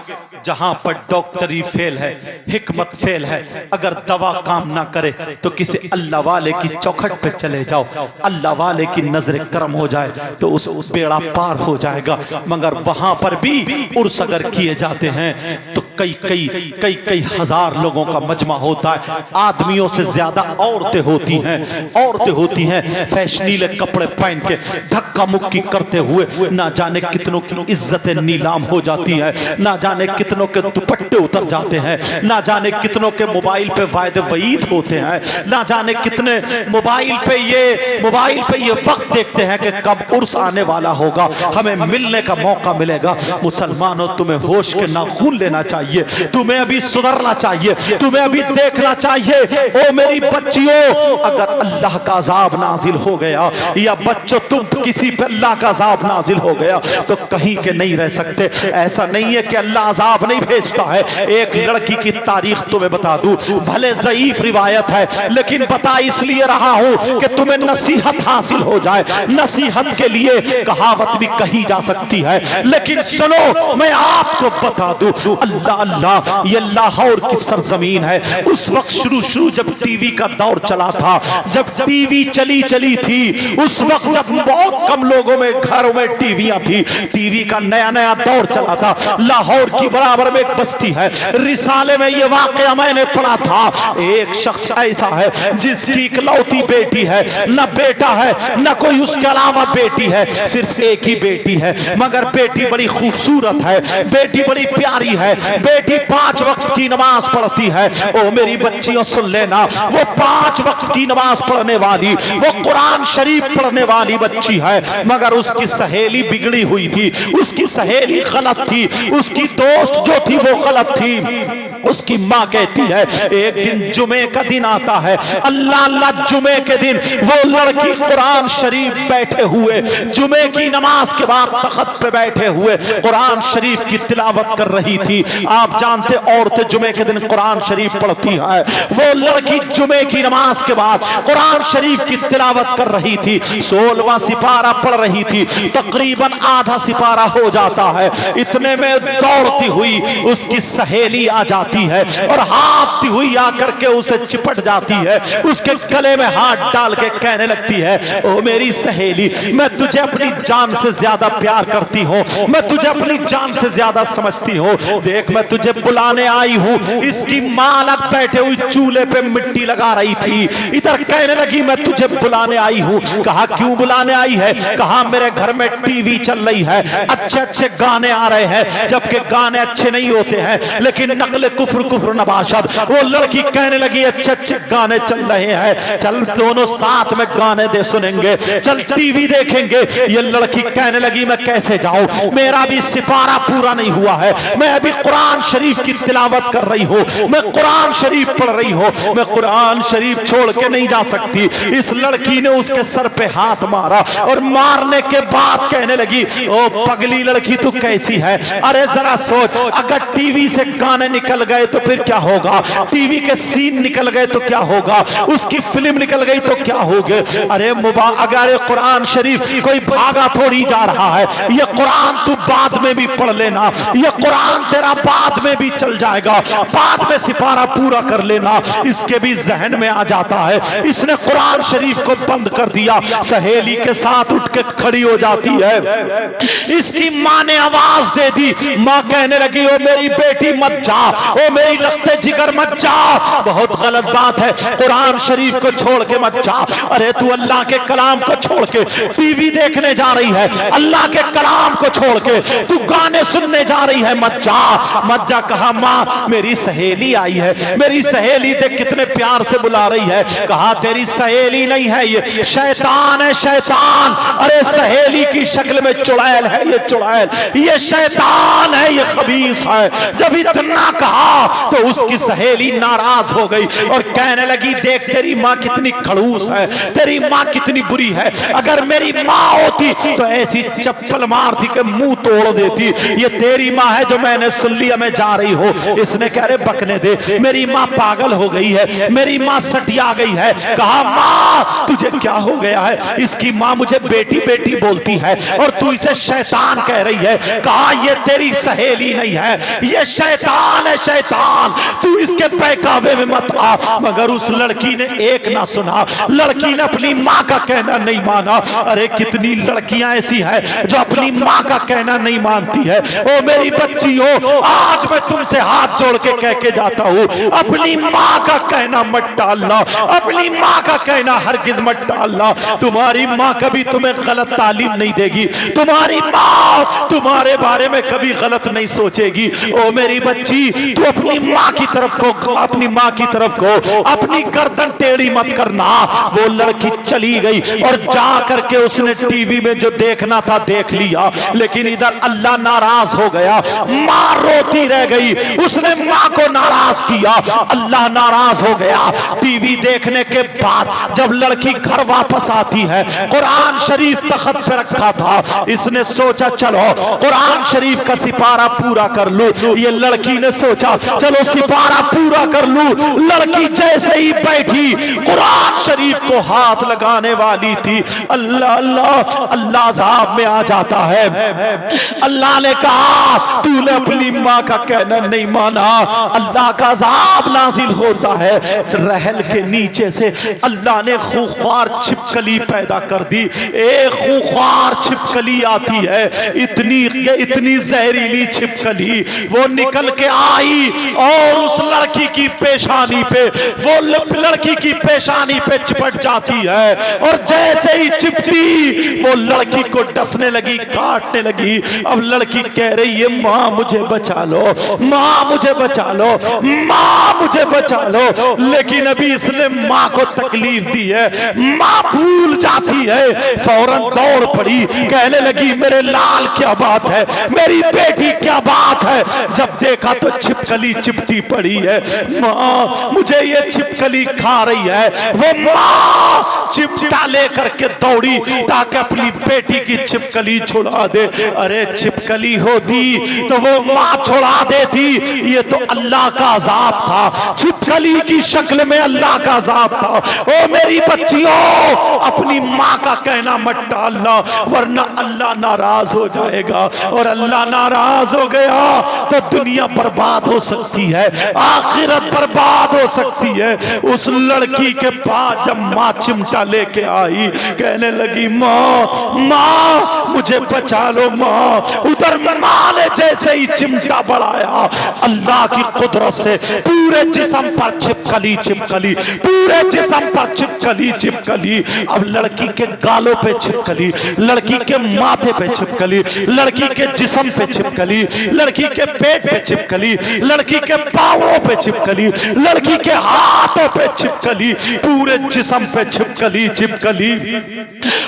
जहां पर डॉक्टरी फेल है, हिकमत फेल है, अगर दवा काम ना करे तो किसी अल्लाह वाले की चौखट पे चले जाओ, अल्लाह वाले की नजर करम हो जाए तो उस बेड़ा पार हो जाएगा। मगर वहां पर भी उर्स अगर किए जाते हैं तो कई हजार लोगों का मजमा होता है, आदमियों से ज्यादा औरतें होती हैं, फैशनीले कपड़े पहन के धक्का मुक्की करते हुए ना जाने कितनों की इज्जतें नीलाम हो जाती है, ना जाने कितनों के दुपट्टे उतर जाते हैं, ना जाने कितनों के मोबाइल पे वायदे वईद होते हैं, ना जाने कितने मोबाइल पे ये वक्त देखते हैं कि कब उर्स आने वाला होगा, हमें मिलने का मौका मिलेगा। मुसलमानों, तुम्हें होश के नाखून लेना चाहिए, तुम्हें अभी सुधरना चाहिए, तुम्हें अभी देखना चाहिए। ओ मेरी बच्चियों, अगर अल्लाह का अजाब नाजिल हो गया या बच्चों तुम किसी पे अल्लाह का अजाब नाजिल हो गया तो कहीं के नहीं रह सकते। ऐसा नहीं है कि अल्लाह अजाब नहीं भेजता है। एक लड़की की तारीख तुम्हें बता दूं, भले ज़ईफ रिवायत है लेकिन बता इसलिए रहा हूं कि तुम्हें नसीहत हासिल हो जाए। नसीहत के लिए कहावत भी कही जा सकती है, लेकिन सुनो मैं आपको बता दूं, अल्लाह अल्लाह, ये लाहौर की सरजमीन है। उस वक्त शुरू जब टीवी का दौर चला था, जब टीवी चली थी, उस वक्त जब बहुत कम लोगों में घरों में टीवियां थी, टीवी का नया दौर चला था। लाहौर की बराबर में एक बस्ती है, रिसाले में ये वाकया मैंने पढ़ा था। एक शख्स ऐसा है जिसकी इकलौती बेटी है, न बेटा है न कोई उसके अलावा बेटी है, सिर्फ एक ही बेटी है, मगर बेटी बड़ी खूबसूरत है, बेटी बड़ी प्यारी है, बेटी 5 वक्त की नमाज पढ़ती है। ओ मेरी बच्चियों सुन लेना, वो 5 वक्त की नमाज पढ़ने वाली, वो कुरान शरीफ पढ़ने वाली बच्ची है, मगर उसकी सहेली बिगड़ी हुई थी, उसकी सहेली गलत थी, उसकी दोस्त जो थी वो गलत थी। उसकी माँ कहती है एक दिन जुमे का दिन आता है, अल्लाह अल्लाह जुमे के दिन वो लड़की कुरान शरीफ बैठे हुए, जुमे की नमाज के बाद तख्त पे बैठे हुए कुरान शरीफ की तिलावत कर रही थी। आप जानते औरतें जुमे के दिन कुरान शरीफ पढ़ती है, वो लड़की जुमे की नमाज के बाद कुरान शरीफ की तिलावत कर रही थी, 16वां सिपारा पढ़ रही थी, तकरीबन आधा सिपारा हो जाता है। इतने में दौड़ती हुई उसकी सहेली आ जाती है और हाथती हुई आकर के उसे चिपट जाती है, उसके गले में हाथ डाल के कहने लगती है, ओ मेरी सहेली, मैं तुझे अपनी जान से ज्यादा प्यार करती हूँ, मैं तुझे अपनी जान से ज्यादा समझती हूँ, देख मैं तुझे बुलाने आई हूँ। इसकी माँ अलग बैठे हुई चूल्हे पे मिट्टी लगा रही थी, इधर कहने लगी मैं तुझे बुलाने आई हूँ। कहा क्यों बुलाने आई है? कहा मेरे घर में टीवी चल रही है, अच्छे गाने आ रहे हैं, जबकि गाने अच्छे नहीं होते हैं लेकिन नकल कुफ्र नबाशद। वो लड़की कहने लगी अच्छे गाने चल रहे हैं, चल दोनों साथ में गाने दे सुनेंगे, चल टीवी देखेंगे। ये लड़की कहने लगी मैं कैसे जाऊं, मेरा भी सिपारा पूरा नहीं हुआ है, मैं अभी कुरान शरीफ की तिलावत कर रही हूँ, मैं कुरान शरीफ पढ़ रही हूँ, मैं कुरान शरीफ छोड़ के नहीं जा सकती। इस लड़की ने उसके सर पे हाथ मारा और मारने के बाद कहने लगी ओ पगली लड़की तू कैसी है? अरे जरा सोच, अगर टीवी से गाने निकल गए तो फिर क्या होगा, टीवी के सीन निकल गए तो क्या होगा, उसकी फिल्म निकल गई तो क्या होगा? अरे अगर कुरान शरीफ कोई भागा थोड़ी जा रहा है, ये कुरान तू बाद में भी पढ़ लेना, ये कुरान तेरा बाद में भी चल जाएगा, बाद में सिपारा पूरा कर लेना। इसके भी जहन में आ जाता है, इसने कुरान शरीफ को बंद कर दिया, सहेली के साथ उठ के खड़ी हो जाती है। इसकी माँ ने आवाज दे दी, माँ कहने लगी ओ मेरी बेटी मत जा, ओ मेरी लख्ते जिगर मत जा, बहुत गलत बात है। कुरान शरीफ को छोड़ के मत जा। अरे तू अल्लाह के कलाम को छोड़ के टीवी देखने जा रही है, अल्लाह के कलाम को छोड़ के तू गाने सुनने जा रही है, मत जा मत जा। कहा माँ मेरी सहेली आई है, मेरी सहेली देख कितने प्यार से बुला रही है। कहा तेरी सहेली नहीं है, ये शैतान है, शैतान। अरे सहेली की शक्ल में चुड़ैल है, ये चुड़ैल, ये शैतान है, ये खबीस है। जब इतना कहा तो उसकी सहेली नाराज हो गई और कहने लगी देख तेरी माँ कितनी खड़ूस है, तेरी माँ कितनी बुरी है। अगर मेरी माँ होती तो ऐसी चप्पल मारती कि मुंह तोड़ देती। ये तेरी माँ है जो मैंने सुन लिया मैं जा रही हो। इसने कह रहे बकने दे, मेरी माँ पागल हो गई है, मेरी माँ सटिया गई है। कहा माँ तुझे क्या हो गया है? इसकी माँ मुझे बेटी बेटी बोलती है और तू इसे शैतान कह रही है। कहा ये तेरी सहेली नहीं है, ये शैतान है, शैतान। तू इसके बहकावे में मत आ। मगर उस लड़की ने एक ना सुना, लड़की ने अपनी माँ का कहना नहीं माना। अरे कितनी लड़कियां ऐसी हैं जो अपनी माँ का कहना नहीं मानती है। ओ मेरी बच्ची हो, आज मैं तुमसे हाथ जोड़ के कह के जाता हूँ, अपनी माँ का कहना मत डालना, अपनी माँ का कहना हरगिज मत डालना। तुम्हारी माँ कभी तुम्हें गलत तालीम नहीं देगी, तुम्हारी माँ तुम्हारे बारे में कभी गलत नहीं सोचेगी। ओ मेरी बच्ची तू अपनी माँ की तरफ को, अपनी माँ की तरफ को अपनी गर्दन टेढ़ी मत करना। वो लड़की चली गई और जा करके उसने टीवी में जो देखना था देख लिया, लेकिन इधर अल्लाह नाराज हो गया। माँ रोती रह गई, उसने माँ को नाराज किया, अल्लाह नाराज हो गया। टीवी देखने के बाद जब लड़की घर वापस आती है, कुरान शरीफ तख्त पे रखा था, इसने सोचा चलो कुरान शरीफ का सिपारा पूरा कर लूं। ये लड़की ने सोचा चलो सिपारा पूरा कर लूं। लड़की जैसे ही बैठी कुरान शरीफ को हाथ लगाने वाली थी, अल्लाह अल्लाह अल्लाह साहब में आ जाता है। अल्लाह ने कहा तूने अपनी माँ का कहना नहीं माना, अल्लाह का अज़ाब नाजिल होता है। रहल के नीचे से अल्लाह ने खूंखार छिपकली पैदा कर दी। एक खूंखार छिपकली आती है, इतनी जहरीली छिपकली, वो निकल के आई और उस लड़की की पेशानी पे, वो लड़की की पेशानी पे चिपट जाती है और जैसे ही चिपटी वो लड़की को डसने लगी, काटने लगी। अब लड़की कह रही है माँ मुझे बचा लो, माँ मुझे बचा लो, माँ मुझे बचा लो। लेकिन अभी इसने माँ को तकलीफ दी है, माँ भूल जाती है, फौरन दौड़ पड़ी, कहने लगी मेरे लाल क्या बात है, मेरी बेटी क्या बात है। जब देखा तो छिपकली चिपटी पड़ी है। माँ मुझे ये छिपकली खा रही है। वो माँ चिमटा लेकर के दौड़ी ताकि अपनी बेटी की छिपकली छुड़ा दे। अरे छिपकली होती तो वो माँ छुड़ा देती, ये तो अल्लाह का अज़ाब था, छिपकली की शक्ल में अल्लाह का अज़ाब था। ओ मेरी बच्चियों अपनी माँ का कहना मत डालना, वरना अल्लाह नाराज हो जाएगा और अल्लाह नाराज हो गया तो दुनिया बर्बाद हो सकती है, आखिरत बर्बाद हो सकती है। उस लड़की के पास जब माँ चिमटा लेके आई, कहने लगी माँ माँ मुझे बचा लो माँ। उधर माँ ने जैसे ही चिमटा बढ़ाया, अल्लाह की कुदरत से पूरे जिस्म पर छिपकली छिपकली, पूरे जिस्म पर छिपकली छिपकली। अब लड़की के गालों पे छिपकली, लड़की के माथे पे छिपकली, लड़की के जिस्म पे छिपकली, लड़की के पेट पे छिपकली, लड़की के पाँवों पे छिपकली, लड़की के हाथों पे छिपकली, पूरे जिस्म पे छिपकली छिपकली।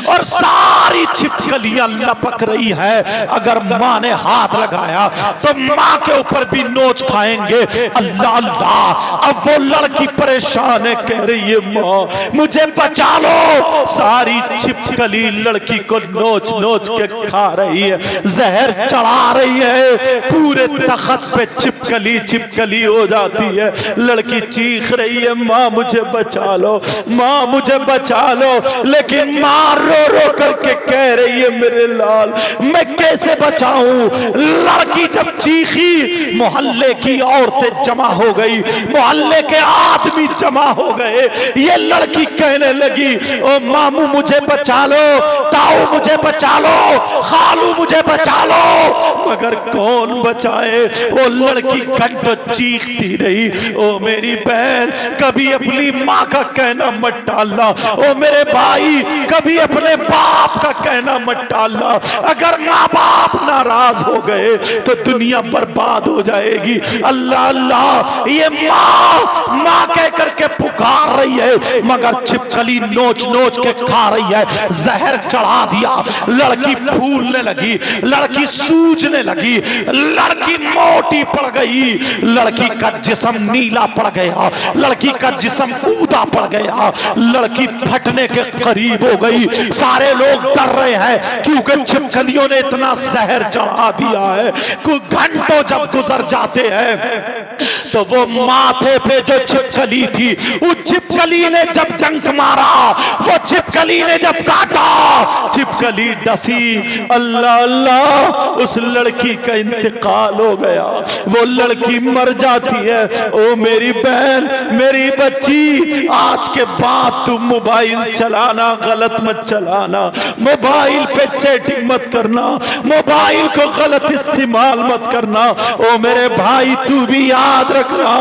और सारी छिपकलियां लपक रही है। अगर माँ ने हाथ लगाया तो माँ के ऊपर भी नोच खाएंगे। अल्लाह अल्लाह। अब वो लड़की परेशान है, कह रही है माँ मुझे बचा लो। सारी छिपकली लड़की को नोच नोच के खा रही है, जहर चढ़ा रही है, पूरे तख्त पे छिपकली छिपकली हो जाती है। लड़की चीख रही है माँ मुझे बचा लो, माँ मुझे बचा लो। लेकिन माँ रो रो करके कह रही है मेरे लाल मैं कैसे बचाऊं। लड़की जब चीखी मोहल्ले की औरतें जमा हो गई, मोहल्ले के आदमी जमा हो गए। ये लड़की कहने लगी ओ मामू मुझे बचा लो, ताऊ मुझे बचा लो, खालू मुझे बचा लो। मगर कौन बचाए। वो लड़की घंटों चीखती रही। ओ मेरी बहन कभी अपनी माँ का कहना मत टालना। ओ मेरे भाई कभी अपने बाप का कहना मत टालना। अगर माँ बाप नाराज हो गए तो दुनिया बर्बाद हो जाएगी। अल्लाह अल्लाह ये माँ कह करके पुकार रही है मगर छिपकली नोच नोच के खा रही है। जहर चढ़ा दिया, लड़की फूलने लगी, लड़की सूजने लगी, लड़की मोटी पड़ गई, लड़की का जिस्म नीला पड़ गया, लड़की का जिस्म ऊदा पड़ गया, लड़की फटने के करीब हो गई। सारे लोग डर रहे हैं क्योंकि छिपकलियों ने इतना जहर चढ़ा दिया है। कुछ घंटों जब गुजर जाते हैं तो वो माथे पे जो छिपकली थी उस छिपकली ने जब डंक मारा, वो छिपकली ने जब काटा, छिपकली डसी। अल्लाह अल्लाह उस लड़की का इंतकाल हो गया। वो लड़की मर जाती है। ओ मेरी बहन मेरी बच्ची आज के बाद तुम मोबाइल चलाना गलत मत चलाना, मोबाइल पे चैटिंग मत करना, मोबाइल को गलत इस्तेमाल मत करना। ओ मेरे भाई तू भी याद रखना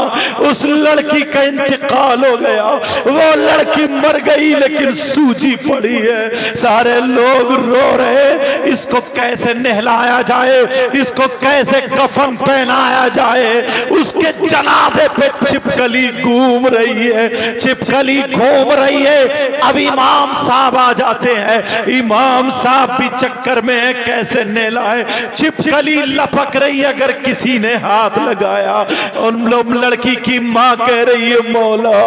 उस लड़की का इंतकाल हो गया। वो लड़की मर गई लेकिन सूजी पड़ी है। सारे लोग रो रहे इसको कैसे नहलाया जाए, इसको कैसे कफन पहनाया जाए। उसके जनाजे पे छिपकली घूम रही है, छिपकली घूम रही है। अब इमाम साहब आ जाते हैं, इमाम साहब भी चक्कर में है कैसे नहलाए। छिपकली लपक रही है, अगर किसी ने हाथ लगाया। उन लोग लड़की की माँ कह रही है मौला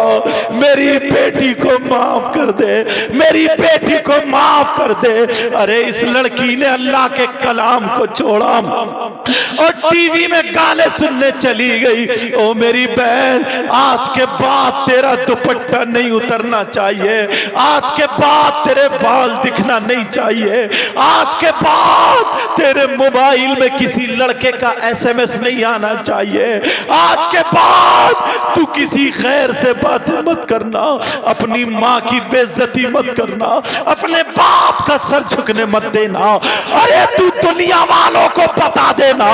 मेरी बेटी को माफ कर दे, मेरी बेटी को माफ कर दे। अरे इस लड़की ने अल्लाह के कलाम को छोड़ा और टीवी में गाने सुनने चली गई। ओ मेरी बहन आज के बाद तेरा दुपट्टा नहीं उतरना चाहिए, आज के बाद तेरे बाल दिखना नहीं चाहिए, आज के बाद तेरे मोबाइल में किसी लड़के का SMS नहीं आना चाहिए, आज के बाद तू किसी खैर से बातें मत करना, अपनी माँ की बेइज्जती मत करना, अपने बाप का सर झुकने मत देना। अरे तू दुनिया वालों को बता देना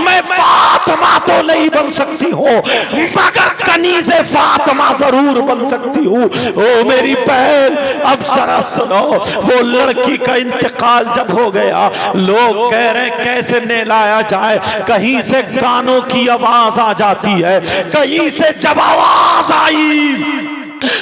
मैं फातिमा तो नहीं बन सकती हूँ मगर कनीज़े फातिमा जरूर बन सकती हूँ। ओ मेरी बहन अब जरा सुनो, वो लड़की का इंतकाल जब हो गया लोग कह रहे कैसे नहलाया जाए। कहीं से गानों की आवाज आ जाती है, कहीं से जब आवाज आई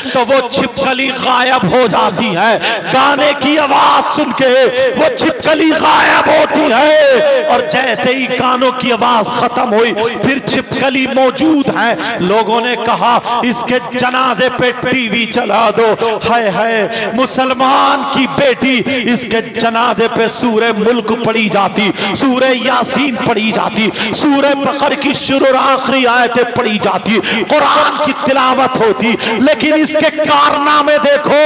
तो वो छिपकली गायब हो जाती है। गाने की आवाज सुन के वो छिपकली गायब होती है और जैसे ही गानों की आवाज खत्म हुई फिर छिपकली मौजूद है। लोगों ने कहा इसके जनाजे पे टीवी चला दो। हाय हाय मुसलमान की बेटी, इसके जनाजे पे सूरे मुल्क पढ़ी जाती, सूरे यासीन पढ़ी जाती, सूरे बकर की शुरू और आखिरी आयतें पढ़ी जाती, कुरान की तिलावत होती। लेकिन इसके कारनामे देखो,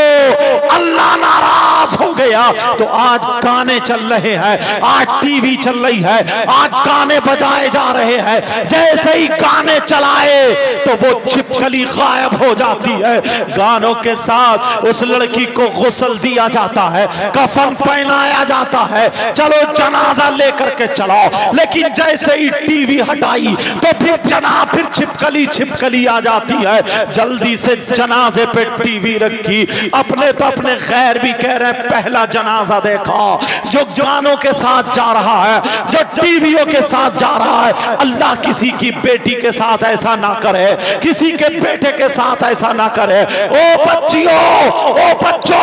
अल्लाह नाराज हो गया। तो आज गाने चल रहे हैं, आज टीवी चल रही है, आज गाने बजाए जा रहे हैं। जैसे ही गाने चलाए तो वो छिपकली गायब हो जाती है। गानों के साथ उस लड़की को गुस्ल दिया जाता है, कफन पहनाया जाता है, चलो जनाजा लेकर के चलो। लेकिन जैसे ही टीवी हटाई तो फिर छिपकली आ जाती है। जल्दी से जनाजे पे टीवी रखी। अपने तो अपने खैर भी कह रहे हैं पहला जनाजा देखा जो गानों के साथ जा रहा है, जो टीवियों के साथ जा रहा है। अल्लाह किसी की बेटी के साथ ऐसा ना करे, किसी के बेटे के साथ ऐसा ना करे। ओ बच्चियों, ओ बच्चों,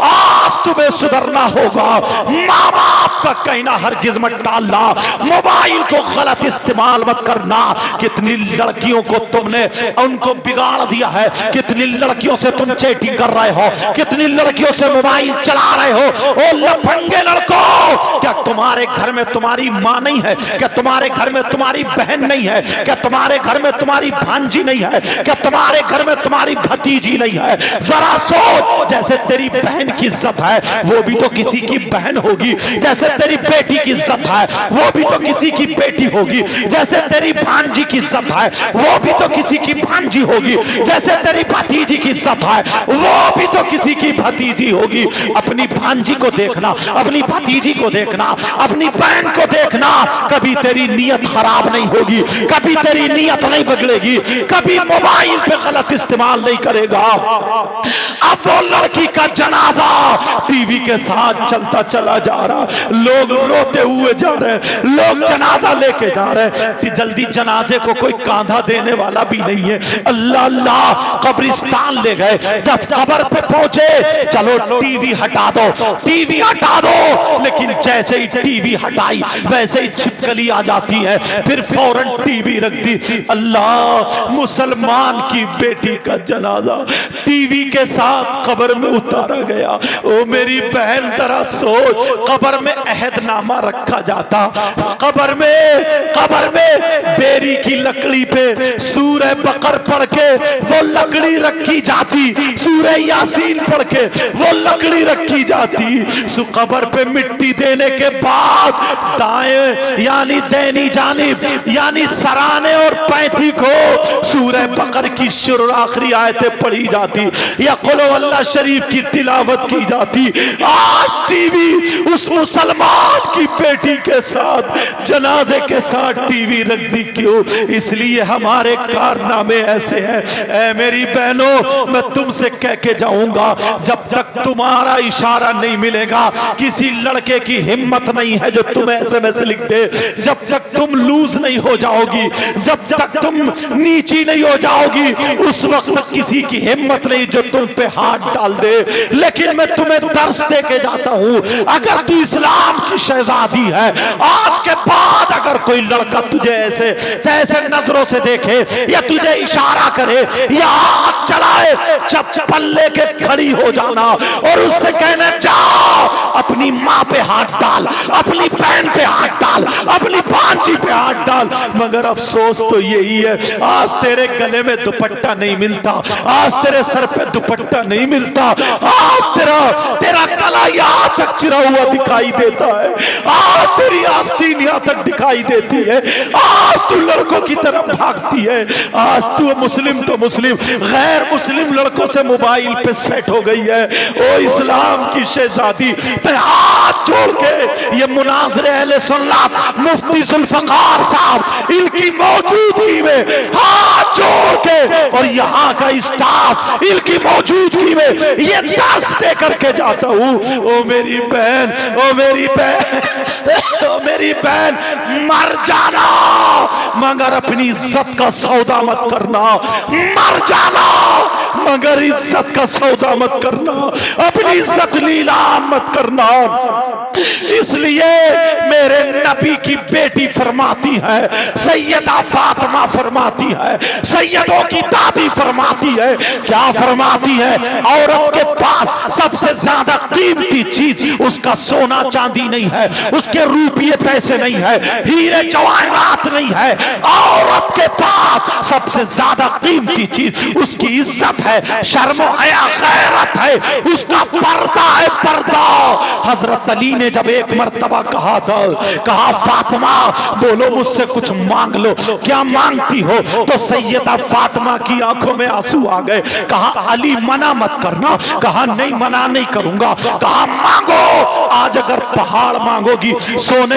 आज तुम्हें सुधरना होगा। माँ बाप का कहना हरगिज मत टालना, मोबाइल को गलत इस्तेमाल मत करना। कितनी लड़कियों को तुमने उनको बिगाड़ दिया है, कितनी कितनी लड़कियों से तुम चैटिंग कर रहे हो, कितनी लड़कियों से मोबाइल चला रहे हो। ओ लफंगे लड़कों, क्या तुम्हारे घर में तुम्हारी माँ नहीं है? क्या तुम्हारे घर में तुम्हारी बहन नहीं है? क्या तुम्हारे घर में तुम्हारी भांजी नहीं है? क्या तुम्हारे घर में तुम्हारी भतीजी नहीं है? जरा सोच, जैसे तेरी बहन की इज्जत है वो भी तो किसी की बहन होगी, जैसे तेरी बेटी की इज्जत है वो भी तो किसी की बेटी होगी, जैसे तेरी भांजी की इज्जत है वो भी तो किसी की भांजी होगी, जैसे तेरी भतीजी की इज्जत है वो भी तो किसी की भतीजी होगी। अपनी भांजी को देखना, अपनी भतीजी को देखना, अपनी बहन को देखना, कभी तेरी नीयत खराब नहीं होगी, कभी तेरी नीयत नहीं बिगड़ेगी, कभी मोबाइल पे गलत इस्तेमाल नहीं करेगा। अब वो लड़की का जनाजा टीवी के साथ चलता चला जा रहा, लोग रोते हुए जा रहे, लोग जनाजा लेके जा रहे, जल्दी जनाजे को कोई कांधा देने वाला भी नहीं है। अल्लाह अल्लाह, कब्रिस्तान ले गए, जब कब्र पे पहुंचे, चलो टीवी हटा दो, टीवी हटा दो, लेकिन जैसे ही टीवी हटाई वैसे ही छिपकली आ जाती है, फिर फौरन टीवी रख दी। अल्लाह, मुसलमान की बेटी का जनाजा टीवी के साथ कब्र में उतारा गया। ओ मेरी बहन जरा सोच, कब्र में अहदनामा रखा जाता, कब्र में बेरी की लकड़ी पे सूरह बकर पढ़ के वो लकड़ी रखी जाती, सूरह यासीन पढ़ के वो लकड़ी रखी जाती। सो कब्र पे मिट्टी देने के बाद दाएं यानी दैनी जानिब यानी सराने और पैंती को सूरह बकर की शुरू आखिरी आयतें पढ़ी जाती या कुल अल्लाह शरीफ की तिलावत की जाती। आज टीवी उस मुसलमान की बेटी के साथ जनाजे के साथ टीवी रख दी, क्यों? इसलिए हमारे कारनामे ऐसे हैं। ऐ मेरी बहनों, मैं तुमसे कह के जाऊंगा, जब तक तुम्हारा इशारा नहीं मिलेगा, किसी लड़के की हिम्मत नहीं है जो तुम SMS लिख दे। जब तक तुम लूज नहीं हो जाओगी, जब तक तुम नीची नहीं हो जाओगी, उस वक्त तक किसी की हिम्मत नहीं जो तुम पे हाथ डाल दे। लेकिन मैं तुम्हें दर्श दे के जाता हूं, अगर तू इस्लाम की शहजादी है, आज के बाद अगर कोई लड़का तुझे ऐसे तैसे नजरों से देखे या तुझे इशारा करे या हाथ चलाए, चप्पल लेके खड़ी हो जाना और उससे कहना जाओ अपनी माँ पे हाथ डाल, अपनी बहन पे हाथ डाल, अपनी भांजी पे हाथ डाल। मगर अफसोस तो यही है, आज तेरे गले में दुपट्टा नहीं मिलता, आज तेरे सर पे दुपट्टा नहीं मिलता, आज तेरा गला यहाँ तक चिरा हुआ दिखाई देता है, आज तेरी आस्तीन यहाँ तक दिखाई देती है, आज तू लड़कों की तरफ भागती है, आज तू मुस्लिम तो मुस्लिम गैर मुस्लिम लड़कों से मोबाइल पे सेट हो गई है। ओ इस्लाम की शहजादी, मैं हाथ जोड़ के ये मुनाज़रे अहले सुन्नत मुफ्ती जुल्फकार साहब इनकी मौजूदगी में हाथ जोड़ के और यहाँ का स्टाफ इनकी मौजूदगी में ये दर्स दे करके जाता हूँ। ओ मेरी बहन, ओ मेरी बहन, ओ मेरी बहन, मर जाना मगर अपनी इज्जत का सौदा मत करना, मर जाना मगर इज्जत का सौदा मत करना, अपनी इज्जत नीलाम मत करना। इसलिए मेरे नबी की बेटी फरमाती है, सैयदा फातिमा फरमाती है, सैयदों की दादी फरमाती है, क्या फरमाती है? औरत के पास सबसे ज्यादा कीमती चीज उसका सोना चांदी नहीं है, उसके रुपये पैसे नहीं है, हीरे जवाहरात नहीं है। औरत के पास सबसे ज्यादा कीमती चीज उसकी इज्जत है, शर्म हया गैरत है, उसका पर्दा है, पर्दा। हजरत अली ने जब एक मर्तबा कहा था, कहा फातिमा बोलो मुझसे कुछ मांग लो, क्या मांगती हो? तो सैयदा फातिमा की आंखों में आंसू आ गए। कहा अली मना मत करना, कहा नहीं मना नहीं करूंगा, कहा मांगो, आज अगर पहाड़ मांगोगी, सोने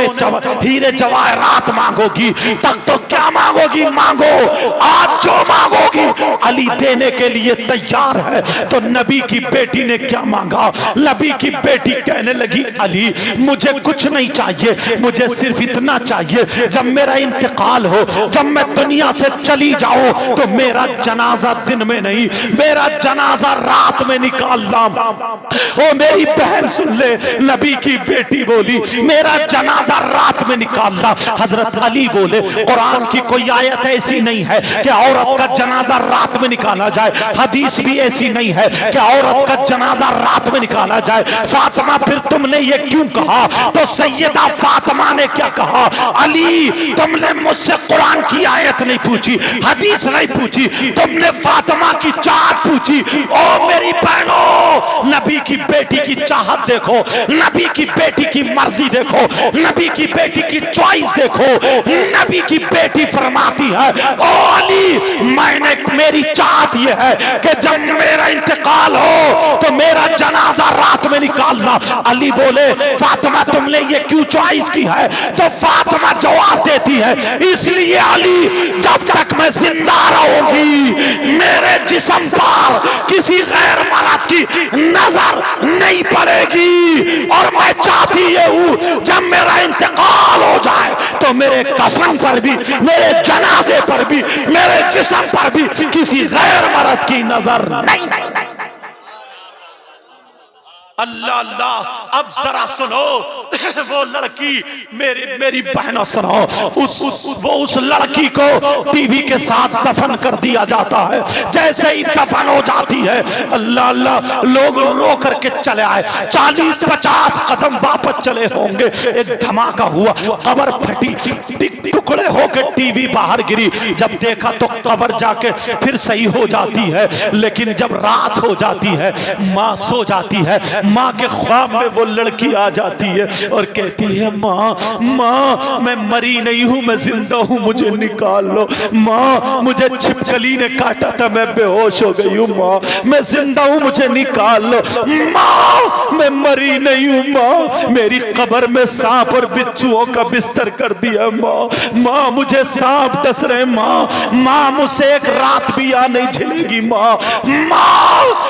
हीरे जवाहरात मांगोगी, तक तो क्या मांगोगी मांगो, आज जो मांगोगी अली देने के लिए तैयार है। तो नबी की बेटी ने क्या मांगा? नबी की बेटी कहने लगी अली मुझे कुछ नहीं चाहिए, चाहिए, मुझे सिर्फ इतना चाहिए, जब मेरा इंतकाल हो, जब मैं दुनिया से चली जाऊं, तो मेरा जनाजा दिन में नहीं, मेरा जनाजा रात में निकालना। ओ मेरी बहन सुन ले, नबी की बेटी बोली मेरा जनाजा रात में निकालना। हजरत अली बोले कुरान की कोई आयत ऐसी नहीं है कि औरत का जनाजा रात में निकाला जाए, हदीस भी ऐसी नहीं है कि औरत का जनाजा रात में निकाला जाए। फातिमा फिर तुमने ये क्यों कहा? तो सैयदा फातिमा ने क्या कहा, अली तुमने मुझसे कुरान की आयत नहीं पूछी, हदीस नहीं पूछी, तुमने फातिमा की चाहत पूछी। ओ मेरी बहनों, नबी की बेटी की चाहत देखो, नबी की बेटी की मर्जी देखो, नबी की बेटी की चॉइस देखो। नबी की बेटी फरमाती है ओ अली मैंने, मेरी चाहत ये है कि जब मेरा इंतकाल हो तो मेरा जनाजा रात में निकालना। अली बोले फातिमा तुमने ये क्यों चॉइस की है? तो फातिमा जवाब देती है इसलिए अली जब तक मैं जिंदा रहूंगी मेरे जिस्म पर किसी गैर मर्द की नजर नहीं पड़ेगी, और मैं चाहती ये हूं जब मेरा इंतकाल हो जाए तो मेरे कफन पर भी, मेरे जनाजे पर भी, मेरे जिस्म पर भी किसी गैर मर्द की नजर नहीं। अल्लाह अल्लाह, अब जरा सुनो वो लड़की, मेरी बहनों सुनो, उस लड़की को टीवी के साथ दफन कर दिया जाता है। जैसे ही दफन हो जाती है, अल्लाह अल्लाह, लोग रो करके चले आए, 40-50 कदम वापस चले होंगे, एक धमाका हुआ, कब्र फटी, टुकड़े होकर टीवी बाहर गिरी। जब देखा तो कब्र जाके फिर सही हो जाती है, लेकिन जब रात हो जाती है, माँ सो जाती है, माँ के ख्वाब में वो लड़की आ जाती है और कहती है माँ माँ मैं मरी नहीं हूँ, मैं जिंदा हूँ, मुझे निकाल लो। माँ मुझे छिपकली ने काटा था, मैं बेहोश हो गई हूँ, माँ मैं जिंदा हूँ, मुझे निकाल लो। माँ मैं मरी नहीं हूँ, माँ मेरी कब्र में सांप और बिच्छुओं का बिस्तर कर दिया, माँ माँ मुझे सांप डस रहे, माँ मुझसे एक रात भी आ नहीं झेलेगी, माँ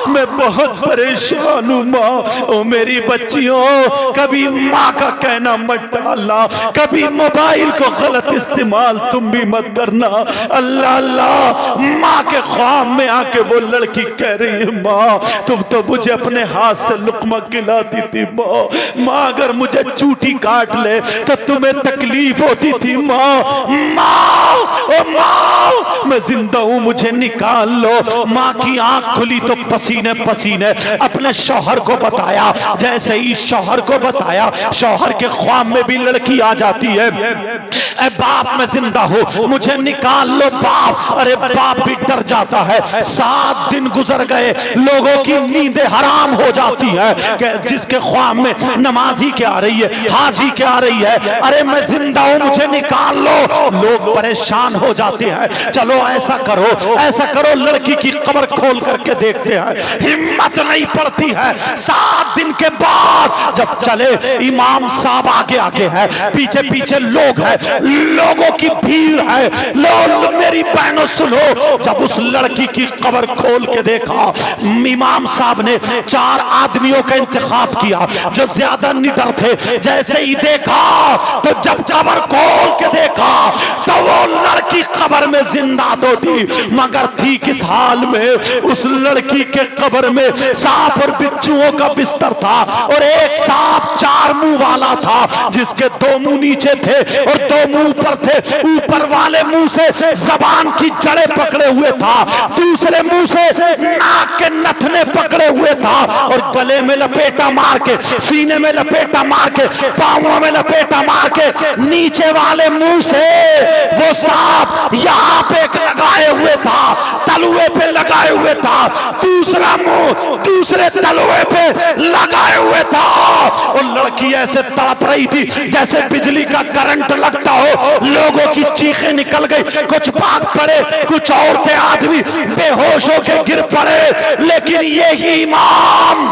मैं बहुत परेशान हूँ, माँ ओ मेरी बच्चियों कभी माँ का कहना मत डालना, कभी मोबाइल को गलत इस्तेमाल तुम भी मत करना। अल्लाह अल्लाह, माँ के ख्वाब में आके वो लड़की कह रही है माँ तुम तो मुझे अपने हाथ से लुकमा खिलाती थी, माँ अगर मुझे चूटी काट ले तो तुम्हें तकलीफ होती थी, माँ मैं जिंदा हूँ, मुझे निकाल लो। माँ की आंख खुली तो पसीने पसीने अपने शौहर को बताया। जैसे ही शौहर को बताया, शौहर के ख्वाब में भी लड़की आ जाती है, ए बाप मैं जिंदा हूँ, मुझे निकाल लो बाप। अरे बाप भी डर जाता है। 7 दिन गुजर गए, लोगों की नींदें हराम हो जाती है कि जिसके ख्वाब में नमाजी क्या आ रही है, हाजी क्या आ रही है, अरे मैं जिंदा हूँ, मुझे निकाल लो। लोग परेशान हो जाते हैं, चलो ऐसा करो लड़की की कब्र खोल करके देखते हैं। हिम्मत नहीं पड़ती है। 7 दिन के बाद जब चले, इमाम साहब आगे है, पीछे पीछे लोग हैं, लोगों की भीड़ है। लोग मेरी बहनों सुनो, जब उस लड़की की कब्र खोल के देखा, इमाम साहब ने 4 आदमियों का इंतखाब किया जो ज्यादा निडर थे। जैसे ही देखा तो जब कब्र खोल के देखा तो वो लड़की कब्र में जिंदा तो थी, मगर थी किस हाल में? उस लड़की के कब्र में सांप और बिच्छुओं का बिस्तर था, और एक सांप 4 मुंह वाला था जिसके 2 मुंह नीचे थे और 2 मुंह ऊपर थे। ऊपर वाले मुंह से जबान की जड़ें पकड़े हुए था, दूसरे मुंह से नाक के नथने पकड़े हुए था, और गले में लपेटा मार के, सीने में लपेटा मार के, पांवों में लपेटा मार के, नीचे वाले मुंह से वो सांप यहाँ पे लगाए हुए था, तलुए पे लगाए हुए था, दूसरा मुंह दूसरे तलुए पे लगाए हुए था। और लड़की ऐसे तड़प रही थी जैसे बिजली का करंट लगता हो। लोगों की चीखें निकल गई, कुछ भाग पड़े, कुछ औरतें आदमी बेहोश होकर गिर पड़े, लेकिन यही इमाम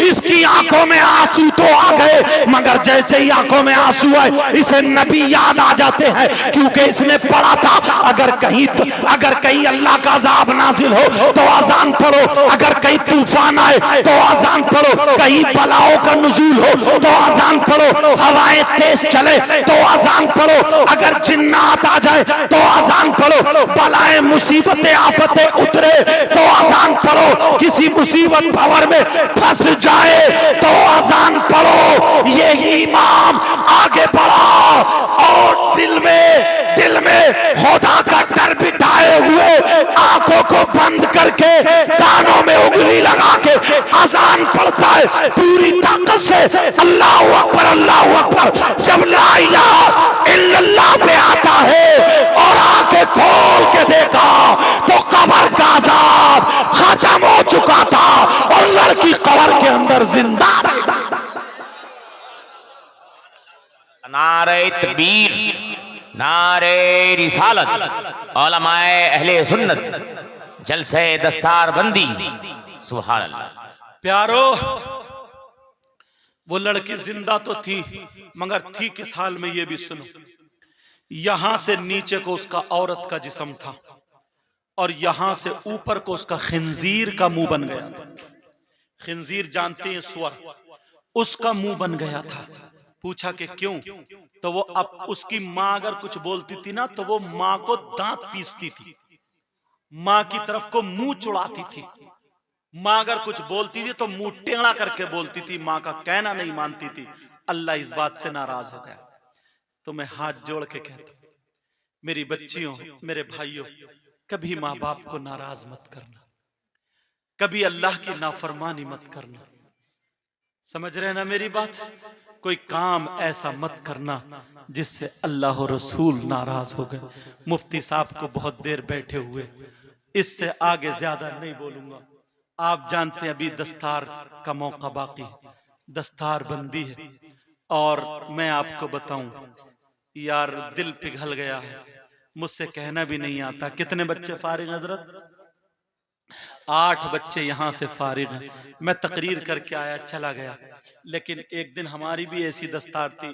इसकी आंखों में आंसू तो आ गए, मगर जैसे ही आंखों में आंसू आए इसे नबी याद आ जाते हैं, क्योंकि इसने पढ़ा था अगर कहीं अल्लाह का अज़ाब नाजिल हो तो आजान पढ़ो, अगर कहीं तूफान आए तो आजान पढ़ो, कहीं बलाओं का नुज़ूल हो तो आजान पढ़ो, हवाएं तेज चले तो आजान पढ़ो, अगर जिन्नात आ जाए तो आजान पढ़ो, बलाएं मुसीबतें आफतें उतरे तो आजान पढ़ो, किसी मुसीबत भंवर में फंस जाए तो आजान पढ़ो। ये इमाम आगे बढ़ा और दिल में खुदा का डर बिठाए हुए आंखों को बंद करके कानों में उंगली लगा के आजान पढ़ता है पूरी ताकत से, अल्लाहू अकबर अल्लाहू अकबर। जब ला इलाहा इल्लल्लाह पे आता है और आंखें खोल के देखा तो कब्र का अज़ाब खत्म हो चुका था और लड़की कब्र के अंदर जिंदा रही। नारे तकबीर, नारे रिसालत, उलमाए अहले सुन्नत, जलसे दस्तार बंदी, सुभान अल्लाह। प्यारो, वो लड़की जिंदा तो थी, मगर थी किस हाल में ये भी सुनो। यहां से नीचे को उसका औरत का जिस्म था और यहां से ऊपर को उसका खिंजीर का मुंह बन गया। खिंजीर जानते हैं, सुअर, उसका मुंह बन गया था। पूछा कि क्यों? तो वो अब उसकी माँ अगर कुछ बोलती थी ना तो वो माँ को दांत पीसती थी, माँ की तरफ को मुंह चुड़ाती थी। माँ अगर कुछ बोलती थी तो मुंह टेढ़ा करके बोलती थी, माँ का कहना नहीं मानती थी। अल्लाह इस बात से नाराज हो गया। तो मैं हाथ जोड़ के कहता हूं, मेरी बच्चियों, मेरे भाइयों, कभी माँ बाप को नाराज मत करना, कभी अल्लाह की नाफरमानी मत करना। समझ रहे ना मेरी बात? कोई काम ऐसा मत करना जिससे अल्लाह और रसूल नाराज हो गए। मुफ्ती साहब को बहुत देर बैठे हुए, इससे आगे ज्यादा नहीं बोलूंगा। आप जानते हैं अभी दस्तार का मौका बाकी, दस्तार बंदी है। और मैं आपको बताऊं यार, दिल पिघल गया है, मुझसे कहना भी नहीं आता। कितने बच्चे फारिग हजरत? 8 बच्चे यहां से फारिग हैं। मैं तकरीर करके आया, चला गया। लेकिन एक दिन हमारी भी ऐसी दस्तार थी,